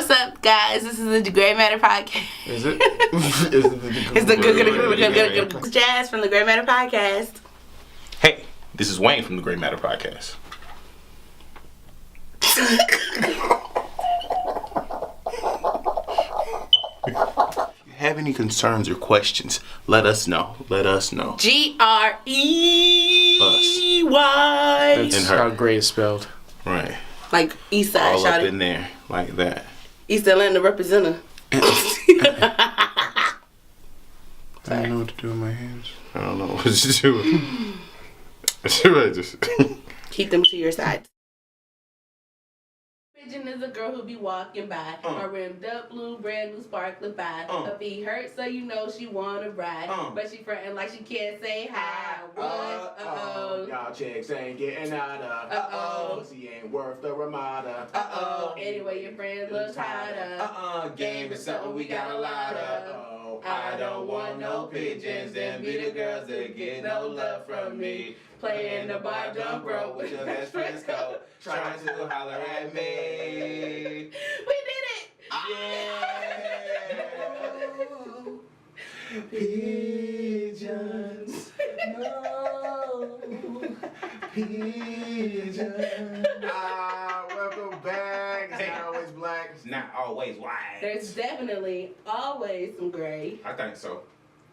What's up, guys? This is the Gray Matter Podcast. Is it? It's the good Jazz from the Gray Matter Podcast. Hey, this is Wayne from the Gray Matter Podcast. If you have any concerns or questions, let us know. Let us know. G-R-E-Y. That's And her. how Gray is spelled. Right. Like East Side, All up shawty. in there. Like that. East Atlanta representative. I don't know what to do with my hands. I don't know what to do. Should I just... Keep them to your side. Pigeon is a girl who be walking by. Her rimmed up blue, brand new sparkling by. Her feet hurt, so you know she wanna ride. But she frontin' like she can't say hi. What? Uh-oh. Y'all chicks ain't getting out of. Uh-oh. Pussy ain't worth the Ramada. Uh-oh. Anyway, your friend looks hotter. Game is something we got a lot of. I don't want no pigeons and be the girls that get no love from me. Playing the bar dumb bro with your best friend's coat. Trying to holler at me. We did it! Yeah. Pigeons. No. Pigeons. Welcome back. It's not always black. It's not always white. There's definitely always some gray. I think so.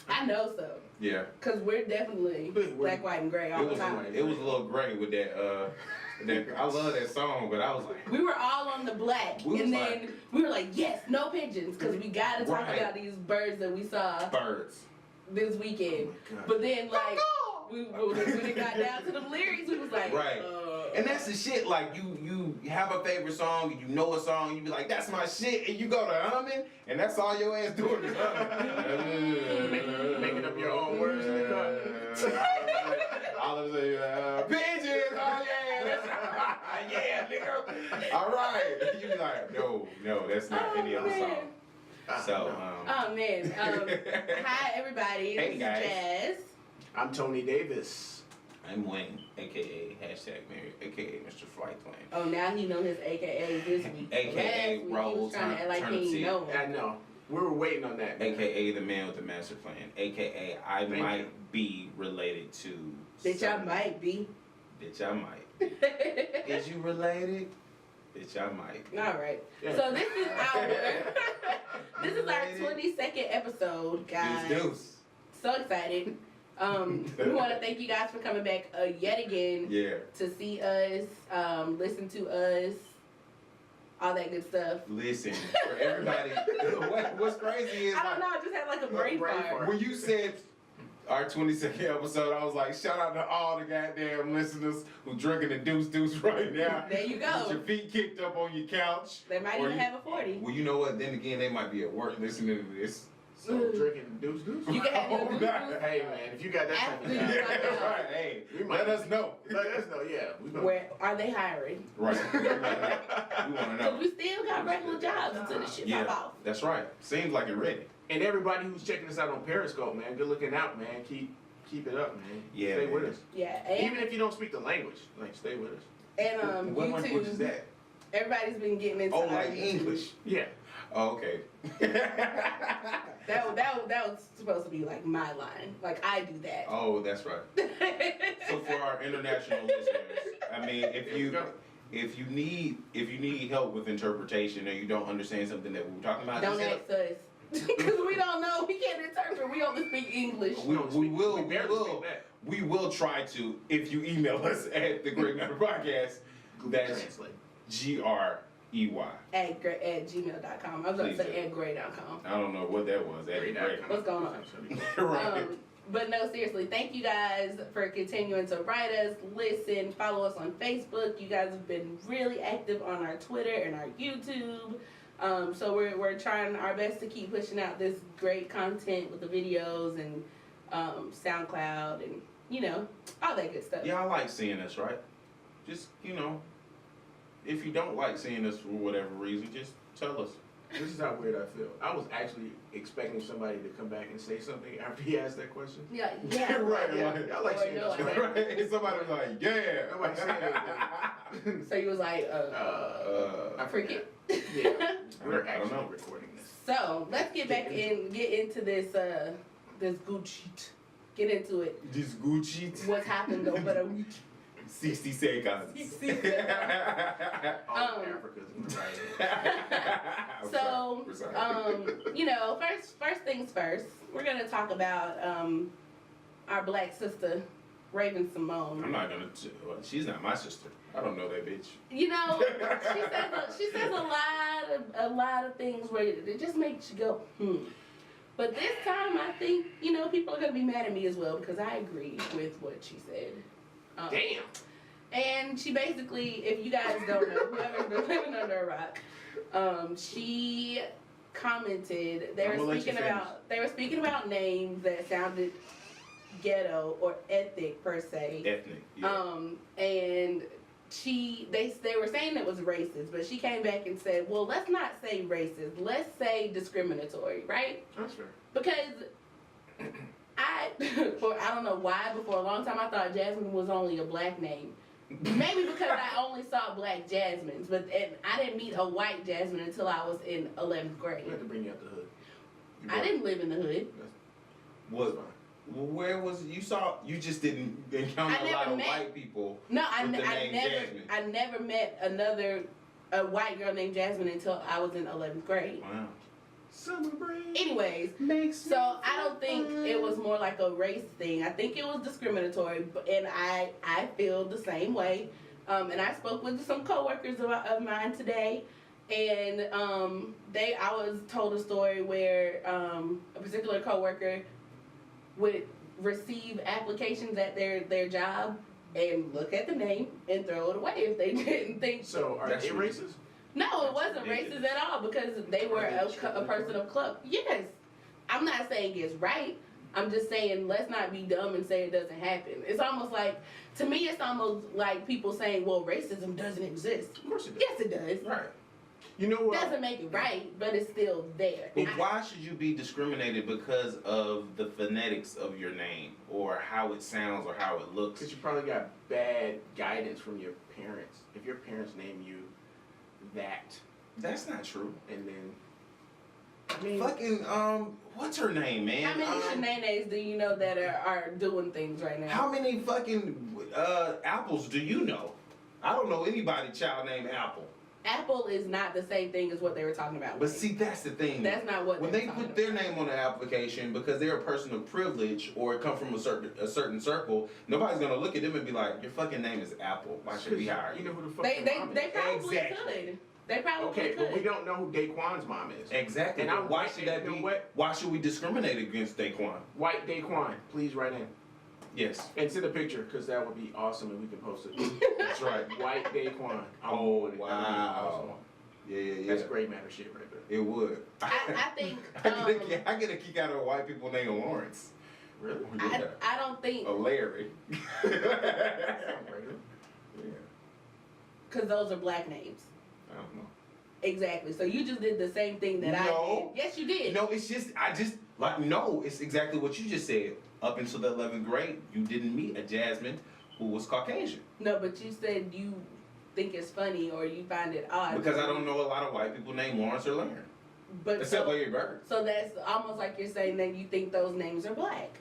I know so. Yeah. Because we're definitely black, white, and gray all the time. It was a little gray with that, I love that song, but I was like... We were all on the black, We and was then like- we were like, yes, no pigeons, because we got to talk Right. about these birds that we saw Birds. this weekend. Oh my God. But then, like, when it got down to the lyrics, we was like, Right. And that's the shit, like, you have a favorite song, you know a song, you be like, that's my shit, and you go to humming, and that's all your ass doing is humming. Making up your own words in the car. All of a sudden, pigeons, oh yeah, that's, yeah, nigga. All right. You be like, no, that's not any other song. So, oh, man. Hi, everybody. Hey, This guys. is Jazz. I'm Tony Davis. I'm Wayne, aka #married, aka Mr. Flight Plane. Oh, now he know his AKA this week. AKA Last week, he Roll was trying to act like he Turnip didn't know. I know. We were waiting on that. man. AKA the man with the master plan. AKA I Thank might you. be related to. Bitch, I might be. Bitch, I might. Is you related? Bitch, I might. All right. Yeah. So this is our 22nd episode, guys. Deuce. So excited. We want to thank you guys for coming back yet again Yeah. to see us, listen to us, all that good stuff. Listen, for everybody, what's crazy is I don't know. I just had like a brain fart. when you said our 22nd episode, I was like, shout out to all the goddamn listeners who drinking the deuce right now. There you With your go. feet kicked up on your couch. They might Or even you- have a 40. Well, you know what? Then again, they might be at work listening to this. So drinking deuce. You can have your deuces. Hey man, if you got that type After of you job, find out. Right. Hey, We might- let us know. let us know. Yeah, we gonna. Where are they hiring? Right. We want to Because know. we still got regular jobs until this shit pop Yeah, off. that's right. Seems like it ready. And everybody who's checking us out on Periscope, man, good looking out, man. Keep it up, man. Yeah, Stay man. with us. Yeah, Even and if you don't speak the language, like stay with us. What language is YouTube. that? Everybody's been getting into Oh, our like YouTube. English. Yeah. Oh, okay. That was supposed to be like my line. Like I do that. Oh, that's right. So for our international listeners, I mean, if you need help with interpretation or you don't understand something that we were talking about, Don't just ask us. Because we don't know. We can't interpret. We only speak English. we barely speak that. we will try to if you email us at the Great Matter Podcast. That's Translate. GREY. At gmail.com. I was going to say at gray.com. I don't know what that was. At Great. What's going on? Right. But no, seriously, thank you guys for continuing to write us, listen, follow us on Facebook. You guys have been really active on our Twitter and our YouTube. So we're trying our best to keep pushing out this great content with the videos and SoundCloud and, you know, all that good stuff. Yeah, I like seeing us, right? Just, if you don't like seeing us for whatever reason, just tell us. This is how weird I feel. I was actually expecting somebody to come back and say something after he asked that question. Yeah. Right, Yeah, like- I like Or seeing no, us. like- Right. Somebody was like, yeah. Nobody saying anything. So you was like, I cricket? Yeah, we're I don't actually know. recording this. So let's get back in, get into this this Gucci. Get into it. This Gucci. What's happened over the week? 60 seconds. 60 seconds. All Africa's in the right. So, you know, first things first, we're gonna talk about our black sister, Raven-Symone. I'm not gonna. She's not my sister. I don't know that bitch. You know, she says a lot of things where it just makes you go, But this time, I think, you know, people are gonna be mad at me as well because I agree with what she said. Damn. And she basically, if you guys don't know, whoever's been living under a rock, she commented they were speaking about names that sounded ghetto or ethnic per se. Ethnic. Yeah. And they were saying it was racist, but she came back and said, well, let's not say racist, let's say discriminatory, right? That's fair. Because I don't know why, but for a long time I thought Jasmine was only a black name. Maybe because I only saw black Jasmines, and I didn't meet a white Jasmine until I was in 11th grade. We have to bring you out the hood. I didn't live in the hood. What? Where was it? You just didn't encounter a lot of white people. No, I never met a white girl named Jasmine until I was in 11th grade. Wow. Summer break. Anyways, so I don't think it was more like a race thing. I think it was discriminatory, and I feel the same way. And I spoke with some coworkers of mine today, and I was told a story where a particular coworker would receive applications at their job and look at the name and throw it away if they didn't think. So are they racist? No, it wasn't racist at all because they were a person of color. Yes, I'm not saying it's right. I'm just saying let's not be dumb and say it doesn't happen. It's almost like, to me, it's almost like people saying, well, racism doesn't exist. Of course it does. Yes, it does. Right. You know what? Doesn't make it right, but it's still there. But why should you be discriminated because of the phonetics of your name or how it sounds or how it looks? Because you probably got bad guidance from your parents. If your parents name you that, That's not true. and then I mean, Fucking what's her name, man? How many Shanaes do you know that are doing things right now? How many fucking apples do you know? I don't know anybody child named Apple. Apple is not the same thing as what they were talking about. But see, that's the thing. That's not what when they they were put talking their name on the application because they're a person of privilege or come from a certain circle, nobody's gonna look at them and be like, your fucking name is Apple. Why should we hire you you? know who the fuck They your mom is. probably Exactly. could. They probably Okay, could. but we don't know who Daquan's mom is. Exactly. And But why should that you know be? what? Why should we discriminate against Daquan? White Daquan, please write in. Yes, And send a picture, because that would be awesome and we can post it. that's right. White Daquan. Oh, That would be wow. awesome. Yeah. That's gray matter shit right there. It would. I think. I get a kick out of a white people named Lawrence. Really? I don't think, Or Larry. That sounds regular. Yeah. because those are black names. I don't know. Exactly. So you just did the same thing that I No. did. Yes, you did. No, it's it's exactly what you just said. Up until the 11th grade, you didn't meet a Jasmine who was Caucasian. No, but you said you think it's funny or you find it odd. Because I don't know a lot of white people named Lawrence or Larry. But Except Larry Bird. so that's almost like you're saying that you think those names are black.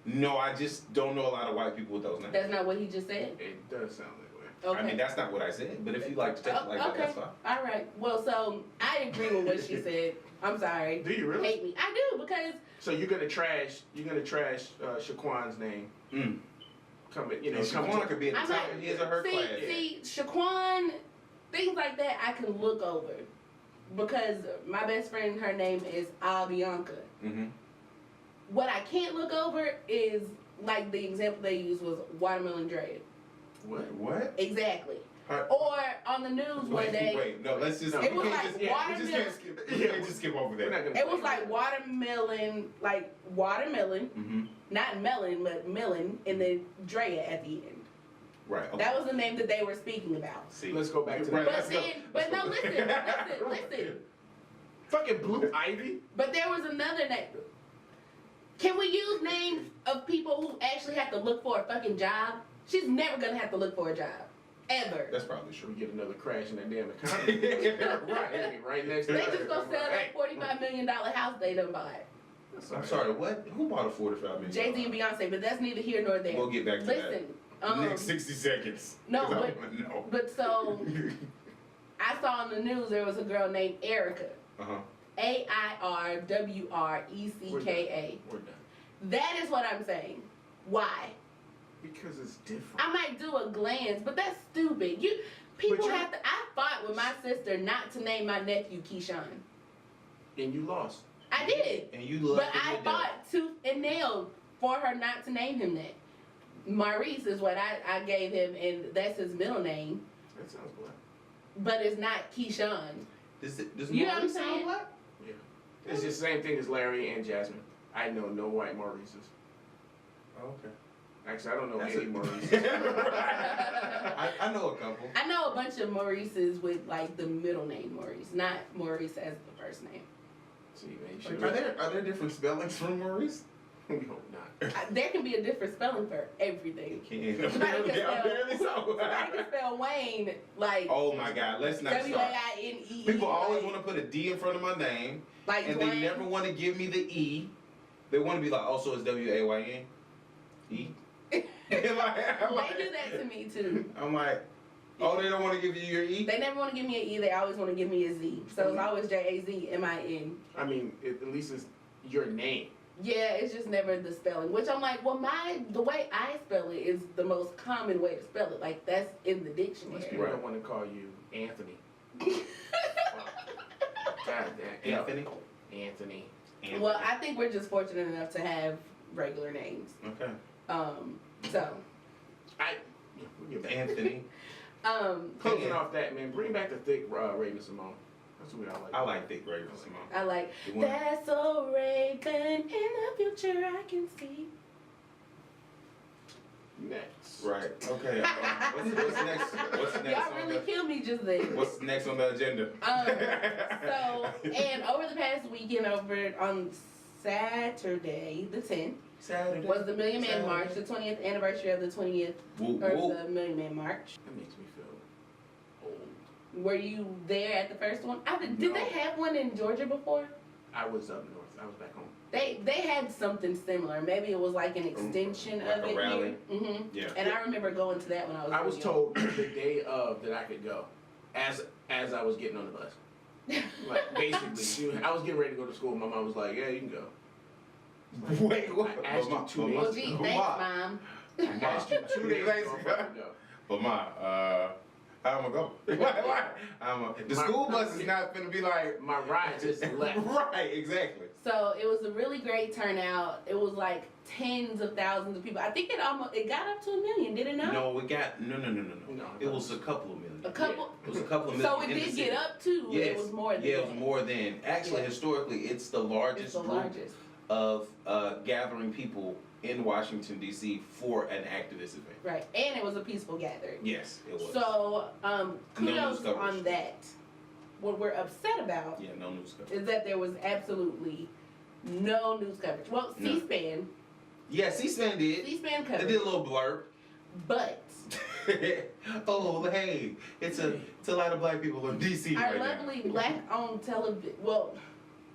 No, I just don't know a lot of white people with those names. That's not what he just said? It does sound that way. Okay. I mean, that's not what I said. But if you like to take it like that, that's fine. All right. Well, so I agree with what she said. I'm sorry. Do you really? Hate me. I do because So you're gonna trash Shaquan's name. Coming, you know, And come Shaquan to, could be at I'm the top not- of his or her class. See, Shaquan, things like that I can look over. Because my best friend, her name is Bianca. Mm-hmm. What I can't look over is, like the example they used was Watermelon Dre. What? Exactly. Her- Or on the news one day, Wait, no, let's just. It we was can't like just, we just can't skip. We Yeah, can't just skip over we're not that. gonna it was play like watermelon, Mm-hmm. not melon, but melon, and then Drea at the end. Right. Okay. That was the name that they were speaking about. See, Let's go back to Right, that. But let's go. then, but no, listen. Fucking Blue Ivy. But there was another name. Can we use names of people who actually have to look for a fucking job? She's never gonna have to look for a job. Ever. That's probably We true. get another crash in that damn economy. Right next to They that. just gonna sell that $45 million house they done bought. I'm sorry, what? Who bought a $45 million? Jay-Z and Beyonce, but that's neither here nor there. We'll get back to Listen, that. Next 60 seconds. no, 'Cause I but- wanna know. but so I saw on the news there was a girl named Erica. Uh-huh. AIRWRECKA. We're done. That is what I'm saying. Why? Because it's different. I might do a glance, but that's stupid. People have to. I fought with my sister not to name my nephew Keyshawn. And you lost. I did, And you love but I fought tooth and nail for her not to name him that. Maurice is what I gave him, and that's his middle name, That sounds black. but it's not Keyshawn. Does You know what I'm Maurice sound saying? black? Yeah. It's just the same thing as Larry and Jasmine. I know no white Maurices. Oh, okay. Actually, I don't know That's any it. Maurices. I know a couple. I know a bunch of Maurices with like the middle name Maurice, not Maurice as the first name. See, man, you should Are there different spellings for Maurice? We hope not. There can be a different spelling for everything. Somebody Somebody can spell Wayne like Oh my God, let's not start. W-A-I-N-E. People always want to put a D in front of my name, like and Dwayne. they never want to give me the E. They want to be like, oh, so it's W-A-Y-N? E? They do that to me too. I'm like, oh, they don't want to give you your E? They never want to give me an E. They always want to give me a Z. So it's always J-A-Z-M-I-N. I mean, at least it's your name. Yeah, it's just never the spelling. Which I'm like, well, the way I spell it is the most common way to spell it. Like that's in the Unless dictionary. people don't want to call you Anthony. God damn. Anthony? Anthony. Well, I think we're just fortunate enough to have regular names. Okay. So. We'll get back. Anthony. Closing off that, man, bring back the thick Raven-Symone. That's what we all like. I like thick Raven-Symone. I like You want- that's so Raven in the future I can see. Next. Right. Okay. What's next? What's next Y'all on really the? killed me just then. What's next on the agenda? And over the past weekend, over on Saturday the 10th, Saturday was the Million Man Saturday. March, the 20th anniversary of the 20th, Whoop, or whoop. the Million Man March. That makes me feel old. Were you there at the first one? Did No. they have one in Georgia before? I was up north. I was back home. They had something similar. Maybe it was like an extension Like of a it. rally? Mm-hmm. Yeah. And I remember going to that when I was. I was really told the day of that I could go, as I was getting on the bus. Like basically, I was getting ready to go to school. My mom was like, "Yeah, you can go." Wait, what? I asked you 2 young. days Well, ago. gee, Mom. thanks, Mom. I asked you 2 days ago if I could go. But how am I go? The school bus is not gonna be like. My ride just left. Right, exactly. So it was a really great turnout. It was like tens of thousands of people. I think it got up to 1 million, did it not? No, we got no. No, It was a couple of million. A couple. It was a couple of million. So it in the did city. get up to. Yes. It was more than Yeah, it that. was more than. Actually, Yeah. historically, it's the largest It's the group largest. of gathering people in Washington D.C. for an activist event. Right, and it was a peaceful gathering. Yes, it was. So kudos news coverage. on that. What we're upset about Yeah, no news coverage. is that there was absolutely no news coverage. Well, No. C-SPAN, Yeah, C-SPAN did. C-SPAN They covered, did a little blurb. but Oh, hey, it's a lot of black people in D.C. our right now. lovely black-owned television, well,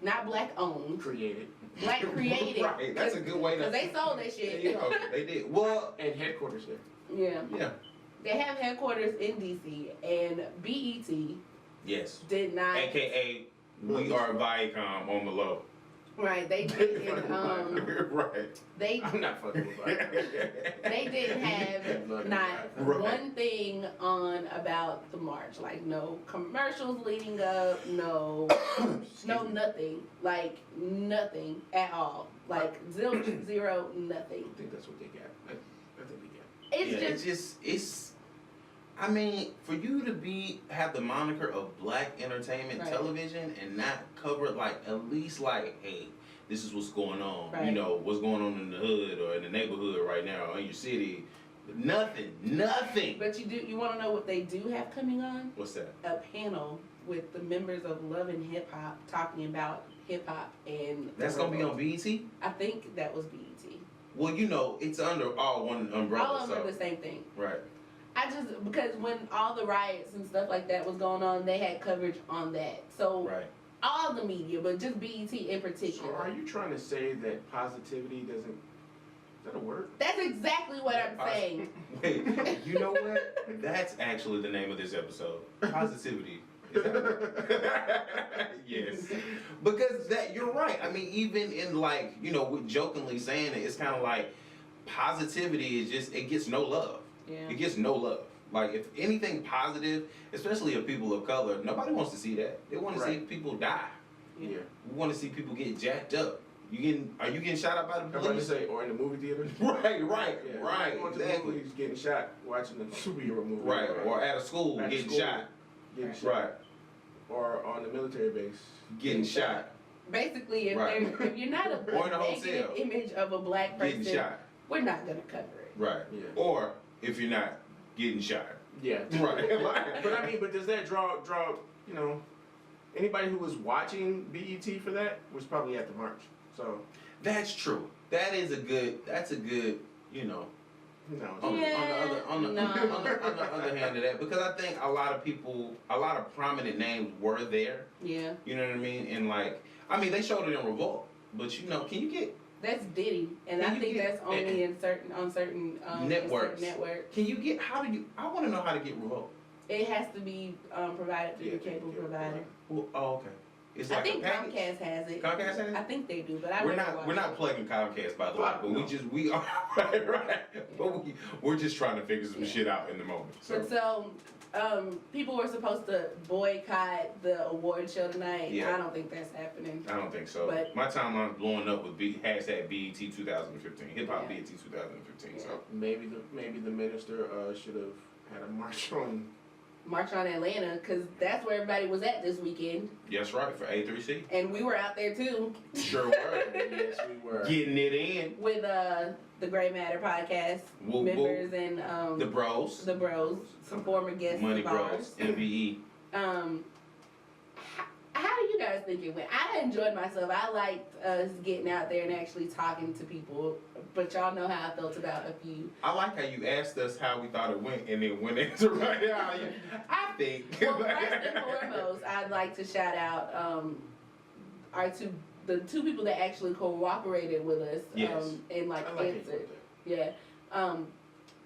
not black-owned, Created black created. Right, that's a good way to. Because they sold that shit. Yeah, they did. Well, and headquarters there. Yeah. yeah. They have headquarters in D.C. and BET Yes. did not. AKA, we are Viacom on the low. Right, they didn't. Right. They I'm not fucking with that. they didn't have not Right. one thing on about the march. Like no commercials leading up, no nothing. Like nothing at all. Like zero nothing. I think that's what they got. I think they got. It's just it's I mean, for you to have the moniker of black entertainment Right. television and not cover it, like at least like, hey, this is what's going on. Right. You know, what's going on in the hood or in the neighborhood right now or in your city. Nothing. But you want to know what they do have coming on? What's that? A panel with the members of Love and Hip Hop talking about hip hop and. That's gonna be on BET? I think that was BET. Well, you know, it's under all one umbrella. All of them so. are the same thing. Right. Because when all the riots and stuff like that was going on, they had coverage on that. So Right. all the media, but just BET in particular. So are you trying to say that positivity doesn't? Is that a word? That's exactly what I'm saying. Wait, you know what? That's actually the name of this episode. Positivity. Is that a word? Yes. Because you're right. I mean, even in like, with jokingly saying it, it's kind of like positivity is just, it gets no love. Yeah. It gets no love. Like, if anything positive, especially of people of color, nobody wants to see that. They want to see people die. Yeah. We want to see people get jacked up. Are you getting shot up by the I'm about to police? say, or in the movie theater. Right, Yeah. Going to the exactly. movies, getting shot, watching the superhero movie. Right, or at a school, At getting school, shot. Getting shot. Right, Or on the military base. getting shot. Basically, if you're not a Or in a negative hotel. image of a black person, Getting shot. we're not gonna cover it. Right. Yeah. Or if you're not getting shot. Yeah. Right. But does that draw, anybody who was watching BET for that was probably at the march. So. That's true. That's a good, No. on the other hand of that, because I think a lot of prominent names were there. Yeah. You know what I mean? And like, they showed it in Revolt, but can you get That's Diddy, and Can I you think get- that's only on certain Networks. networks. Can you get? I want to know how to get Revolt. It has to be provided through Yeah, the cable yeah, provider. Well, oh, okay. It's I like think a package. Comcast has it. Comcast has it? I think they do, but I We're never not watched it. plugging Comcast, by the way, Fuck but no. we are right. But we're just trying to figure some shit out in the moment. But so, people were supposed to boycott the award show tonight. Yeah. I don't think that's happening. I don't think so. But- My timeline's blowing up with hashtag BET 2015, hip hop Yeah. BET 2015. Yeah. So Maybe the minister should have had a march on. March on Atlanta, because that's where everybody was at this weekend, yes, right for A3C. and we were out there too Sure were. Yes, we were. Getting it in. with the Gray Matter podcast Whoop, members and The bros. the bros, some former guests Money of Bros. ours. MBE. How do you guys think it went? I enjoyed myself. I liked us getting out there and actually talking to people, but y'all know how I felt about a few. I like how you asked us how we thought it went and then went into right now. I think. Well, first and foremost, I'd like to shout out the two people that actually cooperated with us. Yes. And like I like it. answered. Yeah.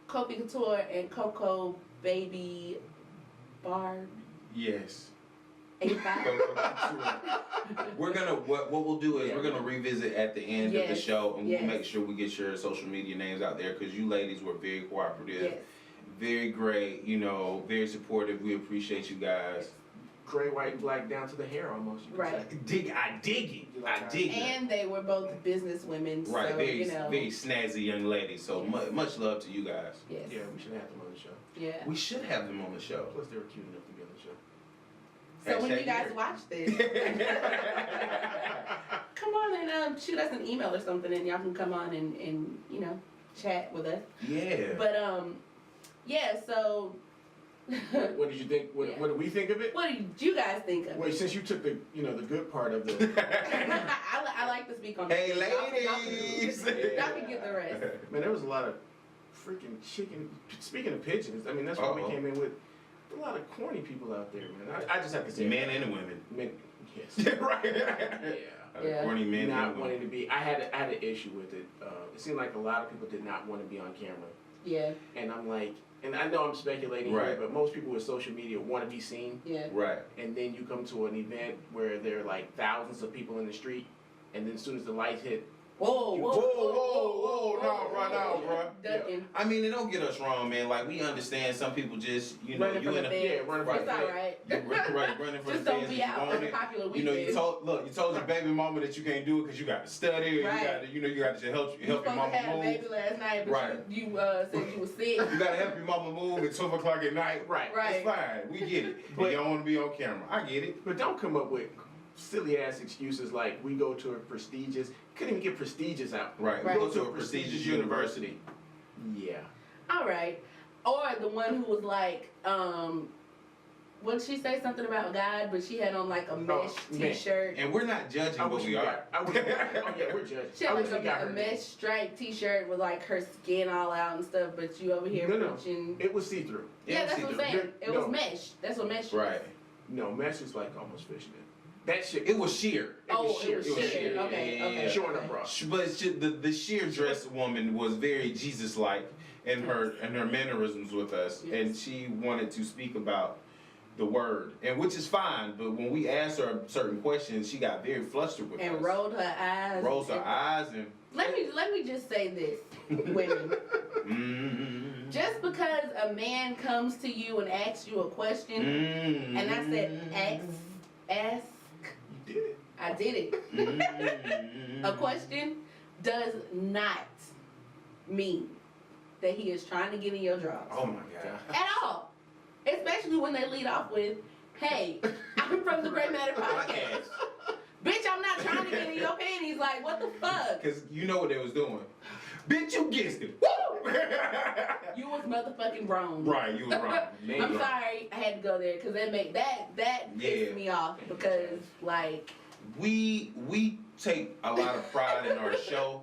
Kofi Couture and Coco Baby Barb. Yes. 85. We're gonna what we'll do is Yeah. we're gonna revisit at the end of the Yes, show, and yes. we'll make sure we get your social media names out there, because you ladies were very cooperative, Yes. very great, very supportive. We appreciate you guys. Gray, white, and black down to the hair almost. You could Right. say. I dig it. I dig it. And they were both business women, Right, so very very Yes. snazzy young ladies. So much love to you guys. Yeah, we should have them on the show. Yeah. We should have them on the show. Plus, they were cute enough to be on the show. So when you Hashtag guys here. watch this, come on and shoot us an email or something, and y'all can come on and chat with us. Yeah. But yeah. So What did you think? What did we think of it? what did you guys think of Wait, it? since you took the the good part of the. I like to speak on. Hey, this. ladies. Y'all can get the rest. Man, there was a lot of freaking chicken. Speaking of pigeons, I mean that's what we Uh-oh. came in with. A lot of corny people out there, man. I just have to say, Men and women. men, yes, Right. Yeah. Corny men not and wanting women. to be. I had an issue with it. It seemed like a lot of people did not want to be on camera, Yeah. and I'm like, and I know I'm speculating Right. here, but most people with social media want to be seen, Yeah. Right. and then you come to an event where there are like thousands of people in the street, and then as soon as the lights hit, Whoa. No, run out, bro. Ducking. I mean, don't get us wrong, man. Like, we understand some people just, Running you from in the a feds. running from It's the all feds. right. right, running from Just the don't feds be if you out want on a it. popular You weekend. told your baby mama that you can't do it because you got to study, or you Right. got to, you got to help You your supposed to mama have a move. baby last night, but Right. you said you was sick. You got to help your mama move at 12 o'clock at night. right, Right. It's fine. We get it. But But- you don't want to be on camera. I get it. But don't come up with silly ass excuses like we go to a prestigious. Couldn't even get prestigious out. Right. Right. We go to a prestigious university. Yeah. All right. Or the one who was like, What did she say? Something about God, but she had on like a mesh t-shirt. And we're not judging, but we are. Oh yeah, we're judging. She had like a mesh striped t-shirt with like her skin all out and stuff, but you over here preaching. It was see-through. Yeah, that's what I'm saying. It was mesh. That's what mesh is. Right. No, mesh is like almost fishnet. That shit. It was sheer. It was sheer. Okay, okay. Showing up, bro. But the sheer dress woman was very Jesus-like in her mannerisms with us, and she wanted to speak about the word, and which is fine. But when we asked her certain questions, she got very flustered with us. And rolled her eyes. Rolls her eyes and. Let me just say this, women. Just because a man comes to you and asks you a question, and I said ask. You did it. I did it. A question does not mean that he is trying to get in your drawers. Oh my God. At all. Especially when they lead off with, hey, I'm from the Great Matter Podcast. Bitch, I'm not trying to get in your panties. Like, what the fuck? Because you know what they was doing. Bitch, you guessed it. Woo! You was motherfucking wrong. Right, you was wrong. I'm sorry I had to go there because that pissed me off because like we take a lot of pride in our show.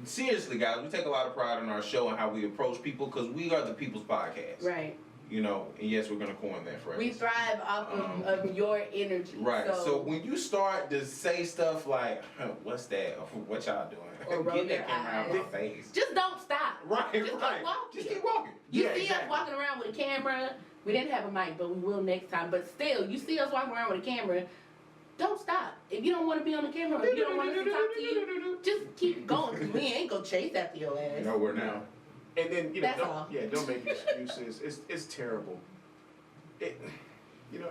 Seriously, guys, we take a lot of pride in our show and how we approach people because we are the people's podcast. Right. You know, and yes, we're gonna coin that phrase. We thrive off of your energy. Right. So when you start to say stuff like, "What's that? What y'all doing?" Or Get that camera out of my face. Just don't stop. Right. Just keep walking. Just keep walking. You see us walking around with a camera. We didn't have a mic, but we will next time. But still, you see us walking around with a camera. Don't stop. If you don't want to be on the camera, if you don't want us to talk to you, just keep going. Cause we ain't gonna chase after your ass. No, we're not. And then you know, That's all. don't make excuses. It's terrible.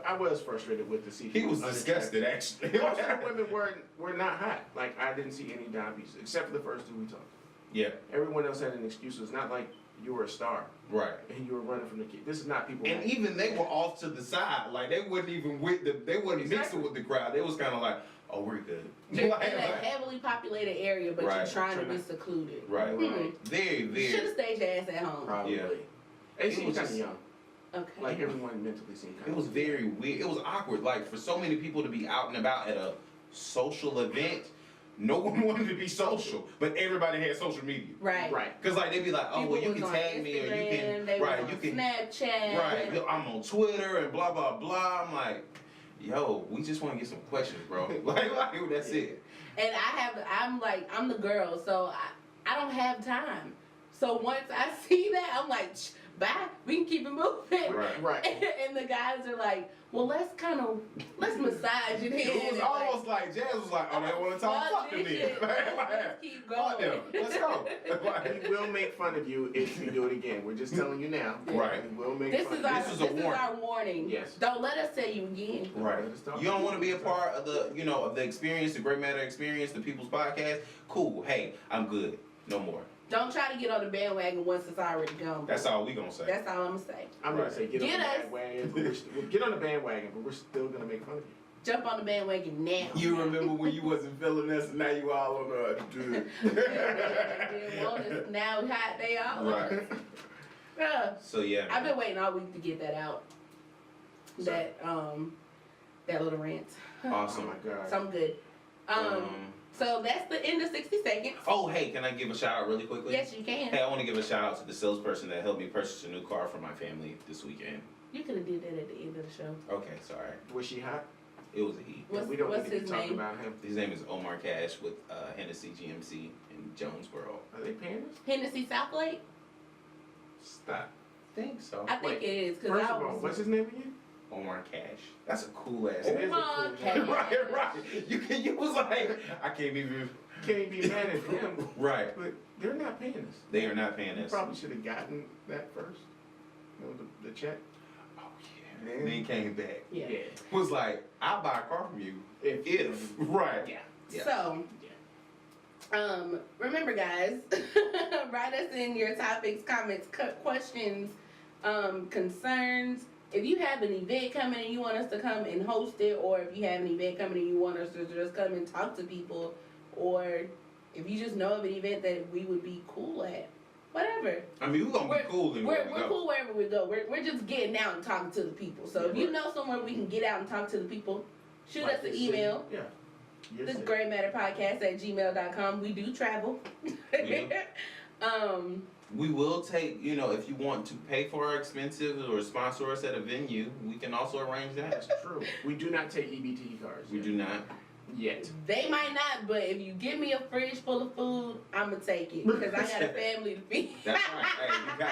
I was frustrated with the CP. He was disgusted, actually. Most of the women were not hot. Like I didn't see any Dobbies except for the first two we talked. Yeah. Everyone else had an excuse. It's not like you were a star. Right. And you were running from the kid. This is not people. And even they were off to the side. Like they wasn't even with they wasn't mixing with the crowd. They was kind of like, oh, we're good. In a heavily populated area, but you're trying to be secluded. Right. Very, very. Should have stayed your ass at home. Probably. Yeah. They seemed kind of young. Okay. Like everyone mentally seemed kind of. It was very weird. It was awkward. Like for so many people to be out and about at a social event, no one wanted to be social, but everybody had social media. Right. Right. Because like they'd be like, oh, People well, you was can on tag me or you Instagram, can, you can Snapchat. Right. I'm on Twitter and blah blah blah. I'm like, yo, we just want to get some questions, bro. like that's it. And I'm the girl, so I don't have time. So once I see that, I'm like, bye, we can keep it moving. Right. And the guys are like, well, let's massage it in. It was almost like Jazz was like, oh, they want to talk fuck to me. Let's keep going. Let's go. We will make fun of you if you do it again. We're just telling you now. Right. We will make This fun is of you. this is our warning. Yes. Don't let us tell you again. Right. You don't want to be a part of of the experience, the Great Matter experience, the People's Podcast. Cool. Hey, I'm good. No more. Don't try to get on the bandwagon once it's already gone. That's all we gonna say. That's all I'm gonna say. I'm gonna say get on the bandwagon. We'll get on the bandwagon, but we're still gonna make fun of you. Jump on the bandwagon now. You remember when you wasn't feeling us and now you all on the They didn't want us. Now hot they all Right. So yeah. I've been waiting all week to get that out. That little rant. Awesome. Oh my God. So I'm good. So that's the end of 60 seconds. Oh, hey, can I give a shout out really quickly? Yes, you can. Hey, I want to give a shout out to the salesperson that helped me purchase a new car for my family this weekend. You could have did that at the end of the show. Okay, sorry. Was she hot? It was a he. What's We don't need to be his talking name? about him. His name is Omar Cash with Hennessy GMC in Jonesboro. Are they paying us? Hennessy South Lake? Stop. I think so. I think Wait, it is. Cause First I of all, was, what's his name again? Omar Cash. That's a cool ass It name. is a Omar cool Cash. name. Right. You was like, I can't even. Can't be mad at them. Right. But they're not paying us. They are not paying You us. probably should have gotten that first. The check. Oh yeah. Then came back. yeah. Was like, I'll buy a car from you if right. Yeah. So, remember guys, write us in your topics, comments, questions, concerns. If you have an event coming and you want us to come and host it, or if you have an event coming and you want us to just come and talk to people, or if you just know of an event that we would be cool at, whatever. I mean, we're gonna be cool anywhere we We're go. cool wherever we go. We're just getting out and talking to the people. So if you know somewhere we can get out and talk to the people, shoot us an email. Yeah. This graymatterpodcast@gmail.com. We do travel. We will take, if you want to pay for our expenses or sponsor us at a venue, we can also arrange that. That's true. We do not take EBT cards. We do not. Yet. They might not, but if you give me a fridge full of food, I'ma take it because I got a family to feed. That's right.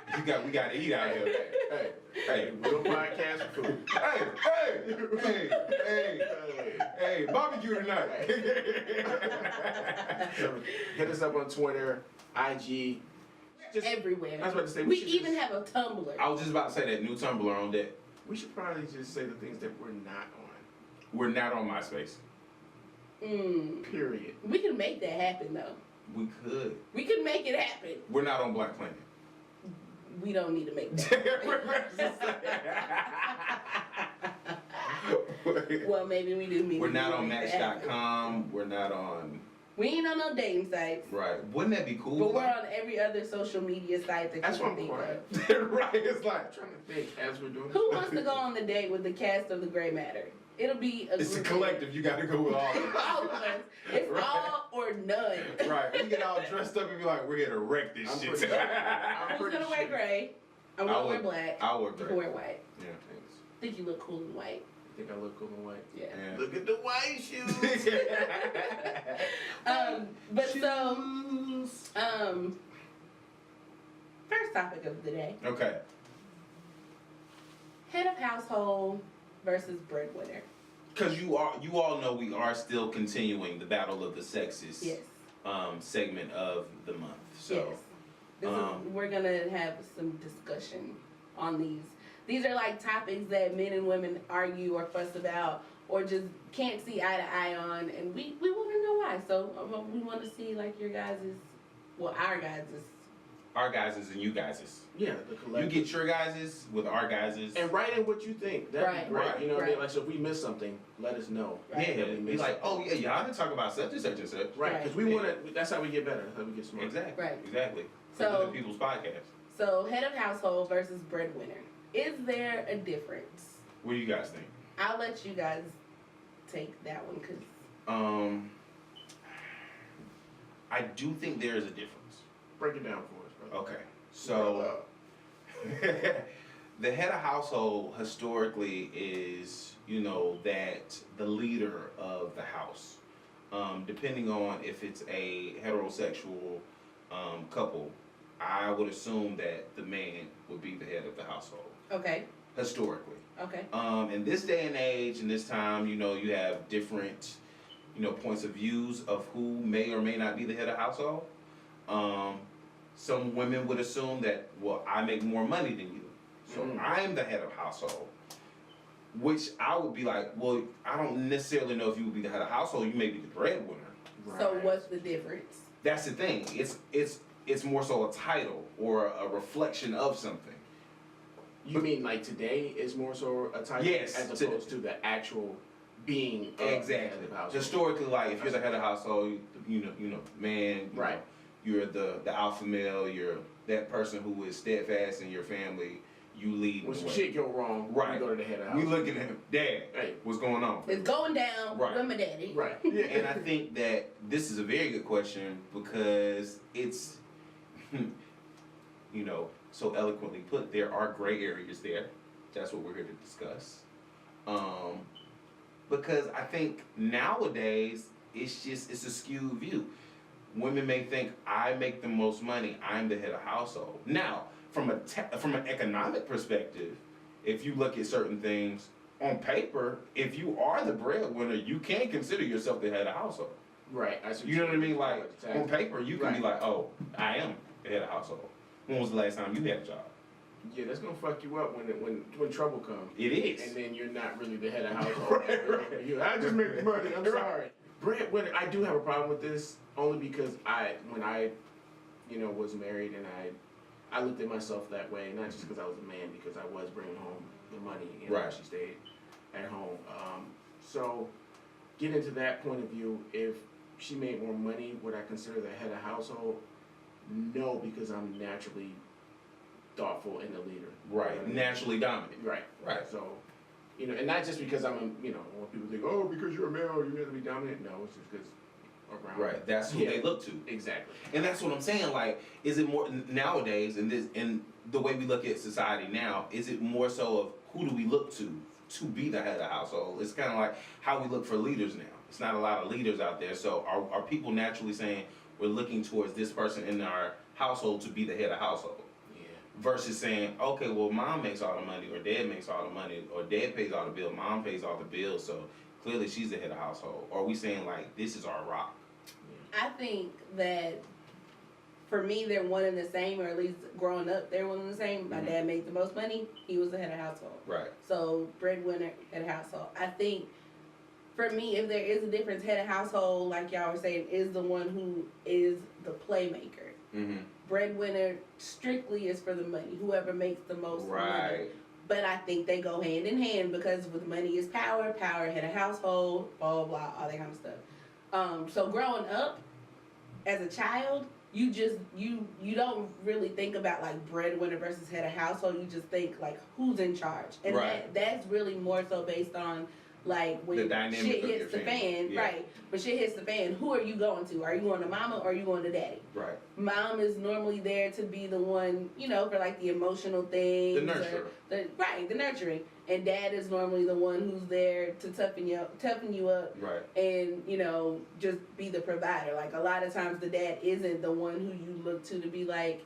Hey, we gotta eat out here. Hey, real podcast for food. Hey, barbecue tonight. So, hit us up on Twitter, IG. Just Everywhere. I was about to say, we should even just- have a Tumblr. I was just about to say that new Tumblr on deck. We should probably just say the things that we're not on. We're not on MySpace. Period. We can make that happen though. We could. We can make it happen. We're not on Black Planet. We don't need to make that. Well, maybe we do need. We're to not on make that happen. Match.com. We're not on. We ain't on no dating sites. Right. Wouldn't that be cool? But we're on every other social media site that That's you what can I'm think quiet. of. Right. It's like. I'm trying to think as we're doing. Who wants to go on the date with the cast of The Gray Matter? It'll be a It's a group of- collective. You got to go with all of us. All of us. It's Right. all or none. Right. We get all dressed up and be like, we're here to wreck this I'm shit. pretty- Who's pretty gonna wear sure. gray? I'm gonna wear black. I'll wear You can gray. wear white. Yeah. Thanks. I think you look cool in white. I think I look cool in white. Yeah. Yeah. Look at the white shoes. But so, first topic of the day: Okay. head of household versus breadwinner. Because you all know we are still continuing the battle of the sexes. Yes. Segment of the month. So. Yes. We're gonna have some discussion on these. These are like topics that men and women argue or fuss about or just can't see eye to eye on, and we want to know why. So we want to see like our guys's and you guys's. Yeah, the You collective. get your guys's with our guys's. And write in what you think. That'd Right. be great. Right. You know what I mean? Right. Like, so if we miss something, let us know. Right. Yeah, That we be missed like, something. oh yeah, y'all didn't talk about such and such and such. Right, Right. because we want to. That's how we get better. That's how we get smart. Exactly. Right. Exactly. So- Look at people's podcasts. So head of household versus breadwinner. Is there a difference? What do you guys think? I'll let you guys take that one because I do think there is a difference. Break it down for us, brother. Okay. So the head of household historically is, that the leader of the house. Depending on if it's a heterosexual couple, I would assume that the man would be the head of the household. okay, Historically. okay, In this day and age, in this time, you have different, points of views of who may or may not be the head of household. Some women would assume that, well, I make more money than you, so I'm the head of household. Which I would be like, well, I don't necessarily know if you would be the head of household. You may be the breadwinner. So what's the difference? That's the thing. It's more so a title or a reflection of something. You mean like today is more so a title Yes, as opposed to the actual being of Exactly. the head of the household? Historically, like if you're the head of household, man, Right. You're the alpha male. You're that person who is steadfast in your family. You lead. When the some way. shit go wrong, Right. we go to the head of the We household. looking at him, Dad. Hey. What's going on? It's going down Right. with my daddy. Right. And I think that this is a very good question because it's, so eloquently put. There are gray areas there. That's what we're here to discuss. Because I think nowadays it's a skewed view. Women may think I make the most money. I'm the head of household. Now, from an economic perspective, if you look at certain things on paper, if you are the breadwinner, you can consider yourself the head of household. Right. I see You know what I mean? Like Tax. on paper, you can be Right. like, oh, I am the head of household. When was the last time you had a job? Yeah, that's gonna fuck you up when trouble comes. It is. And then you're not really the head of household. I just make the money. I'm sorry. Breadwinner. I do have a problem with this only because when I was married and I looked at myself that way, not just because I was a man, because I was bringing home the money. Right. She stayed at home. So get into that point of view. If she made more money, would I consider the head of household? No, because I'm naturally thoughtful and a leader. Right. Naturally dominant. Right. Right. So, you know, and not just because I'm, when people think, oh, because you're a male, you have to be dominant. No, it's just because around. Right. That's who they look to. Exactly. And that's what I'm saying. Like, is it more nowadays in the way we look at society now? Is it more so of who do we look to be the head of household? It's kind of like how we look for leaders now. It's not a lot of leaders out there. So are people naturally saying we're looking towards this person in our household to be the head of household? Versus saying, okay, well, mom makes all the money, or dad makes all the money, or dad pays all the bills, mom pays all the bills, so clearly she's the head of household. Or are we saying, like, this is our rock? I think that for me, they're one and the same, or at least growing up, they're one and the same. My dad made the most money, he was the head of household. Right. So, breadwinner, head of household. I think for me, if there is a difference, head of household, like y'all were saying, is the one who is the playmaker. Mm-hmm. Breadwinner strictly is for the money, whoever makes the most money. Right. But I think they go hand in hand because with money is power, head of household, blah, blah, blah, all that kind of stuff. So growing up as a child, you just, you don't really think about like breadwinner versus head of household. You just think like who's in charge. And Right. that's really more so based on like when shit hits the fan, right? When shit hits the fan, who are you going to? Are you going to mama or are you going to daddy? Right. Mom is normally there to be the one, for like the emotional things. The nurturer. The nurturing. And dad is normally the one who's there to toughen you up. Right. And, just be the provider. Like a lot of times the dad isn't the one who you look to be like,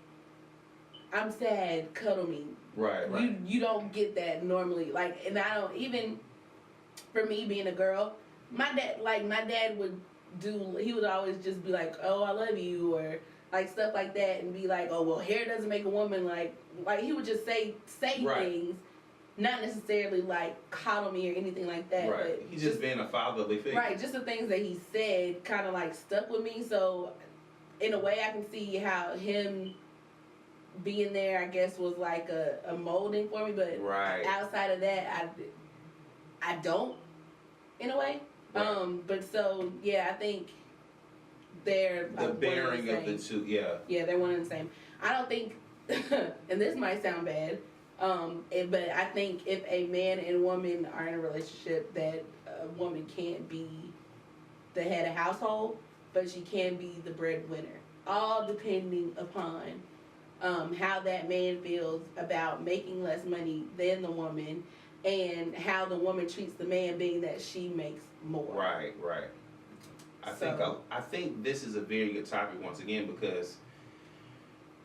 I'm sad, cuddle me. Right. You don't get that normally. Like, and I don't even. For me being a girl, my dad he would always just be like, oh, I love you, or like stuff like that, and be like, oh, well, hair doesn't make a woman, like he would just say Right. things, not necessarily like coddle me or anything like that. Right. But He's just being a fatherly figure. right, just the things that he said kind of like stuck with me. So in a way, I can see how him being there, I guess, was like a molding for me. But Right. outside of that, I don't, in a way. Right. But so, yeah, I think they're The like bearing one of the two, Yeah, they're one and the same. I don't think, and this might sound bad, but I think if a man and woman are in a relationship, that a woman can't be the head of household, but she can be the breadwinner. All depending upon how that man feels about making less money than the woman, and how the woman treats the man, being that she makes more. Right. I think this is a very good topic once again, because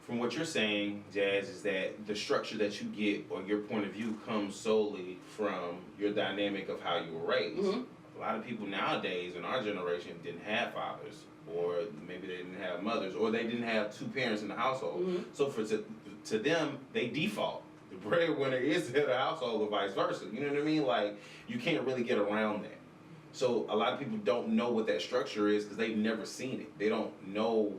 from what you're saying, Jazz, is that the structure that you get or your point of view comes solely from your dynamic of how you were raised. Mm-hmm. A lot of people nowadays in our generation didn't have fathers, or maybe they didn't have mothers, or they didn't have two parents in the household. Mm-hmm. So to them, they default. The breadwinner is the head of the household, or vice versa. You know what I mean? Like, you can't really get around that. So a lot of people don't know what that structure is because they've never seen it. They don't know.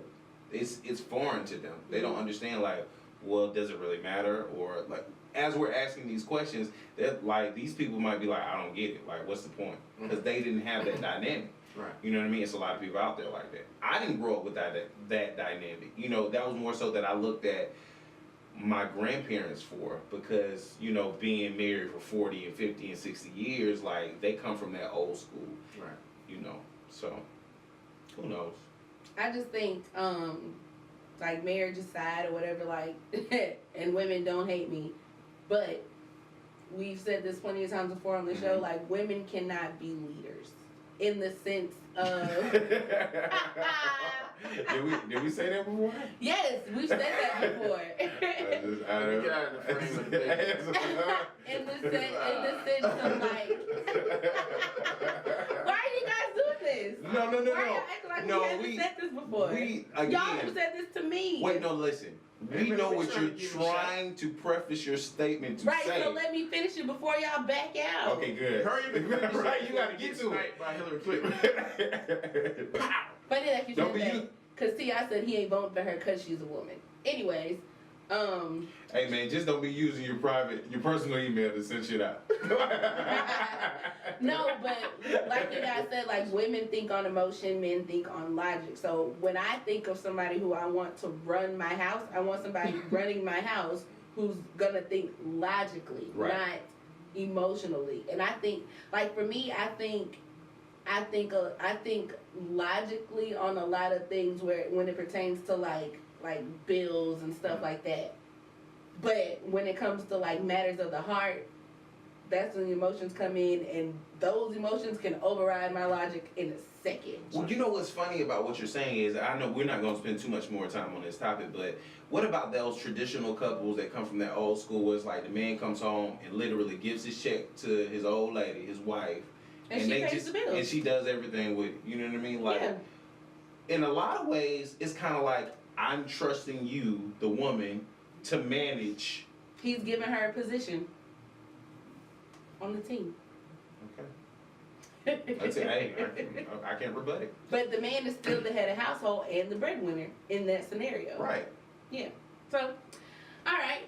It's foreign to them. They don't understand, like, well, does it really matter? Or, like, as we're asking these questions, like, these people might be like, I don't get it. Like, what's the point? Because they didn't have that dynamic. Right. You know what I mean? It's a lot of people out there like that. I didn't grow up with that dynamic. That was more so that I looked at my grandparents for, because, being married for 40 and 50 and 60 years, like, they come from that old school. Right. So, who knows? I just think, like, marriage aside or whatever, like, and women don't hate me, but we've said this plenty of times before on the show, like, women cannot be leaders in the sense of... Did we say that before? Yes, we've said that before. Let me get out of the frame of the in the sense of, like... Why are you guys doing this? No. Why are y'all acting like we haven't said this before? Y'all have said this to me. Wait, no, listen. We know what you're trying to preface your statement to say. Right, so let me finish it before y'all back out. Okay, good. Hurry up. Right, you gotta get to it. By Hillary Clinton. Funny that you Don't said be that. Because T.I. said he ain't voting for her because she's a woman. Anyways, hey man, just don't be using your personal email to send shit out. no, but like you guys I said, like, women think on emotion, men think on logic. So when I think of somebody who I want to run my house, I want somebody running my house who's gonna think logically, not emotionally. And I think, like, for me, I think logically on a lot of things when it pertains to like bills and stuff like that. But when it comes to like matters of the heart, that's when the emotions come in, and those emotions can override my logic in a second. Well, you know what's funny about what you're saying is, I know we're not going to spend too much more time on this topic, but what about those traditional couples that come from that old school where it's like the man comes home and literally gives his check to his old lady, his wife, and she pays the bills. And she does everything with it, you know what I mean? Like, in a lot of ways, it's kind of like, I'm trusting you, the woman, to manage. He's giving her a position on the team. Okay. That's it. Hey, I can't rebut it. But the man is still the head of household and the breadwinner in that scenario. Right. Yeah. So, all right.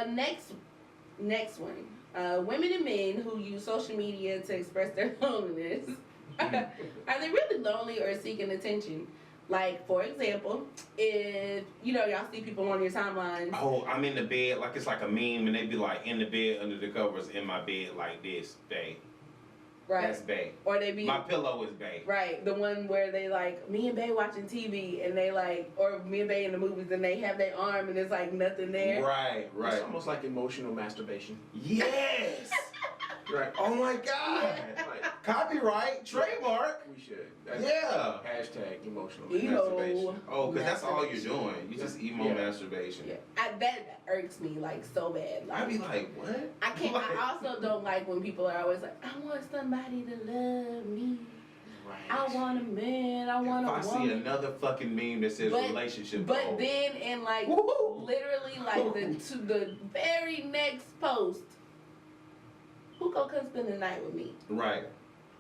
Next one. Women and men who use social media to express their loneliness. Are they really lonely or seeking attention? Like, for example, if, y'all see people on your timeline. Oh, I'm in the bed, like it's like a meme, and they be like, in the bed, under the covers, in my bed, like this, babe. Right. That's babe. Or they be. My pillow is babe. Right. The one where they like, me and babe watching TV, and they like, or me and babe in the movies, and they have their arm, and there's like nothing there. Right. It's almost like emotional masturbation. Yes! Right. Oh my God! Like, Copyright, trademark. we should. That's Hashtag emotional masturbation. Oh, because that's all you're doing. You just emo masturbation. Yeah. That irks me like so bad. Like, I be like, what? I can't. I also don't like when people are always like, I want somebody to love me. Right. I want a man. I want a woman. If I see another fucking meme that says relationship But goals. then in like literally like the very next post, who gonna come spend the night with me? Right.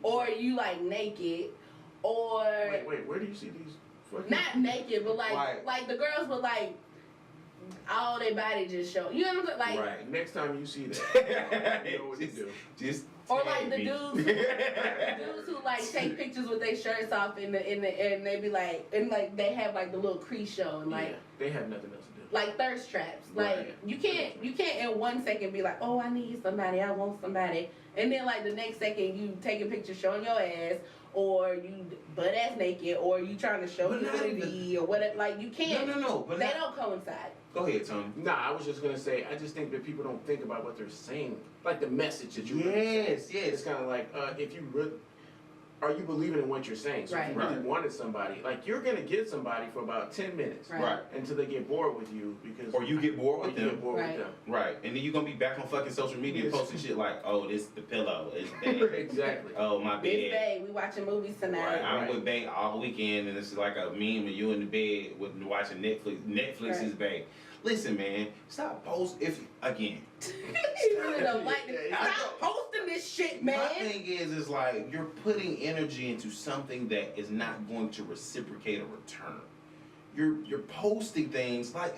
Or you like naked, or wait, where do you see these? Not naked, but like the girls with like all their body just show. You know what I'm saying? Like, right. Next time you see that, you know what to do. Just or like the dudes who like take pictures with their shirts off and they be like, and like they have like the little crease show and like they have nothing else to do. Like thirst traps. Like you can't in 1 second be like, oh, I need somebody, I want somebody, and then like the next second you take a picture showing your ass, or you butt ass naked, or you trying to show your booty or whatever. Like you can't. No. But they don't coincide. Go ahead, Tony. Nah, I was just gonna say, I just think that people don't think about what they're saying, like the message that you. Yes. It's kind of like if you really. Are you believing in what you're saying? So if you really wanted somebody, like you're gonna get somebody for about 10 minutes, right? Until they get bored with you, because or you get bored with them, right? And then you're gonna be back on fucking social media posting shit like, oh, this the pillow, it's babe. Exactly. Oh, my bed. It's babe. We watching movies tonight. Right. I'm with babe all weekend, and it's like a meme of you in the bed with watching Netflix. Netflix is babe. Listen, man, stop posting. Again. Stop posting this shit, man. My thing is like you're putting energy into something that is not going to reciprocate a return. You're posting things like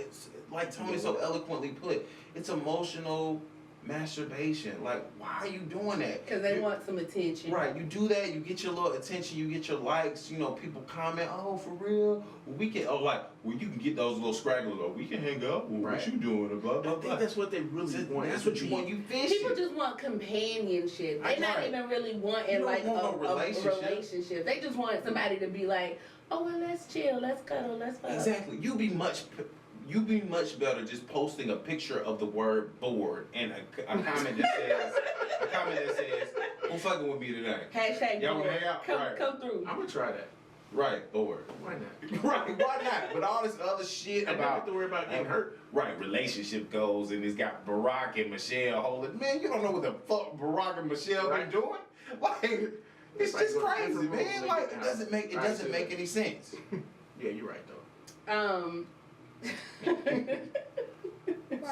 Tony so eloquently put. It's emotional masturbation. Like, why are you doing that? Because they want some attention. Right. You do that, you get your little attention, you get your likes, people comment, oh, for real? We can, you can get those little scragglers, we can hang up, what you doing, blah, blah, I think that's what they really want. That's what you want, you fish. People just want companionship. They're not even really wanting like a relationship. They just want somebody to be like, oh, well, let's chill, let's cuddle, let's fuck. Exactly. You'd be much better just posting a picture of the word bored and a comment that says, who fucking with me tonight? Hashtag y'all bored. Hang out? Come through. I'm gonna try that. Right, bored. Why not? Right, why not? But all this other shit I don't have to worry about getting hurt. Right, relationship goals, and it's got Barack and Michelle holding. Man, you don't know what the fuck Barack and Michelle been doing. Like, it's just crazy, man. Like, it doesn't make any sense. Yeah, you're right though.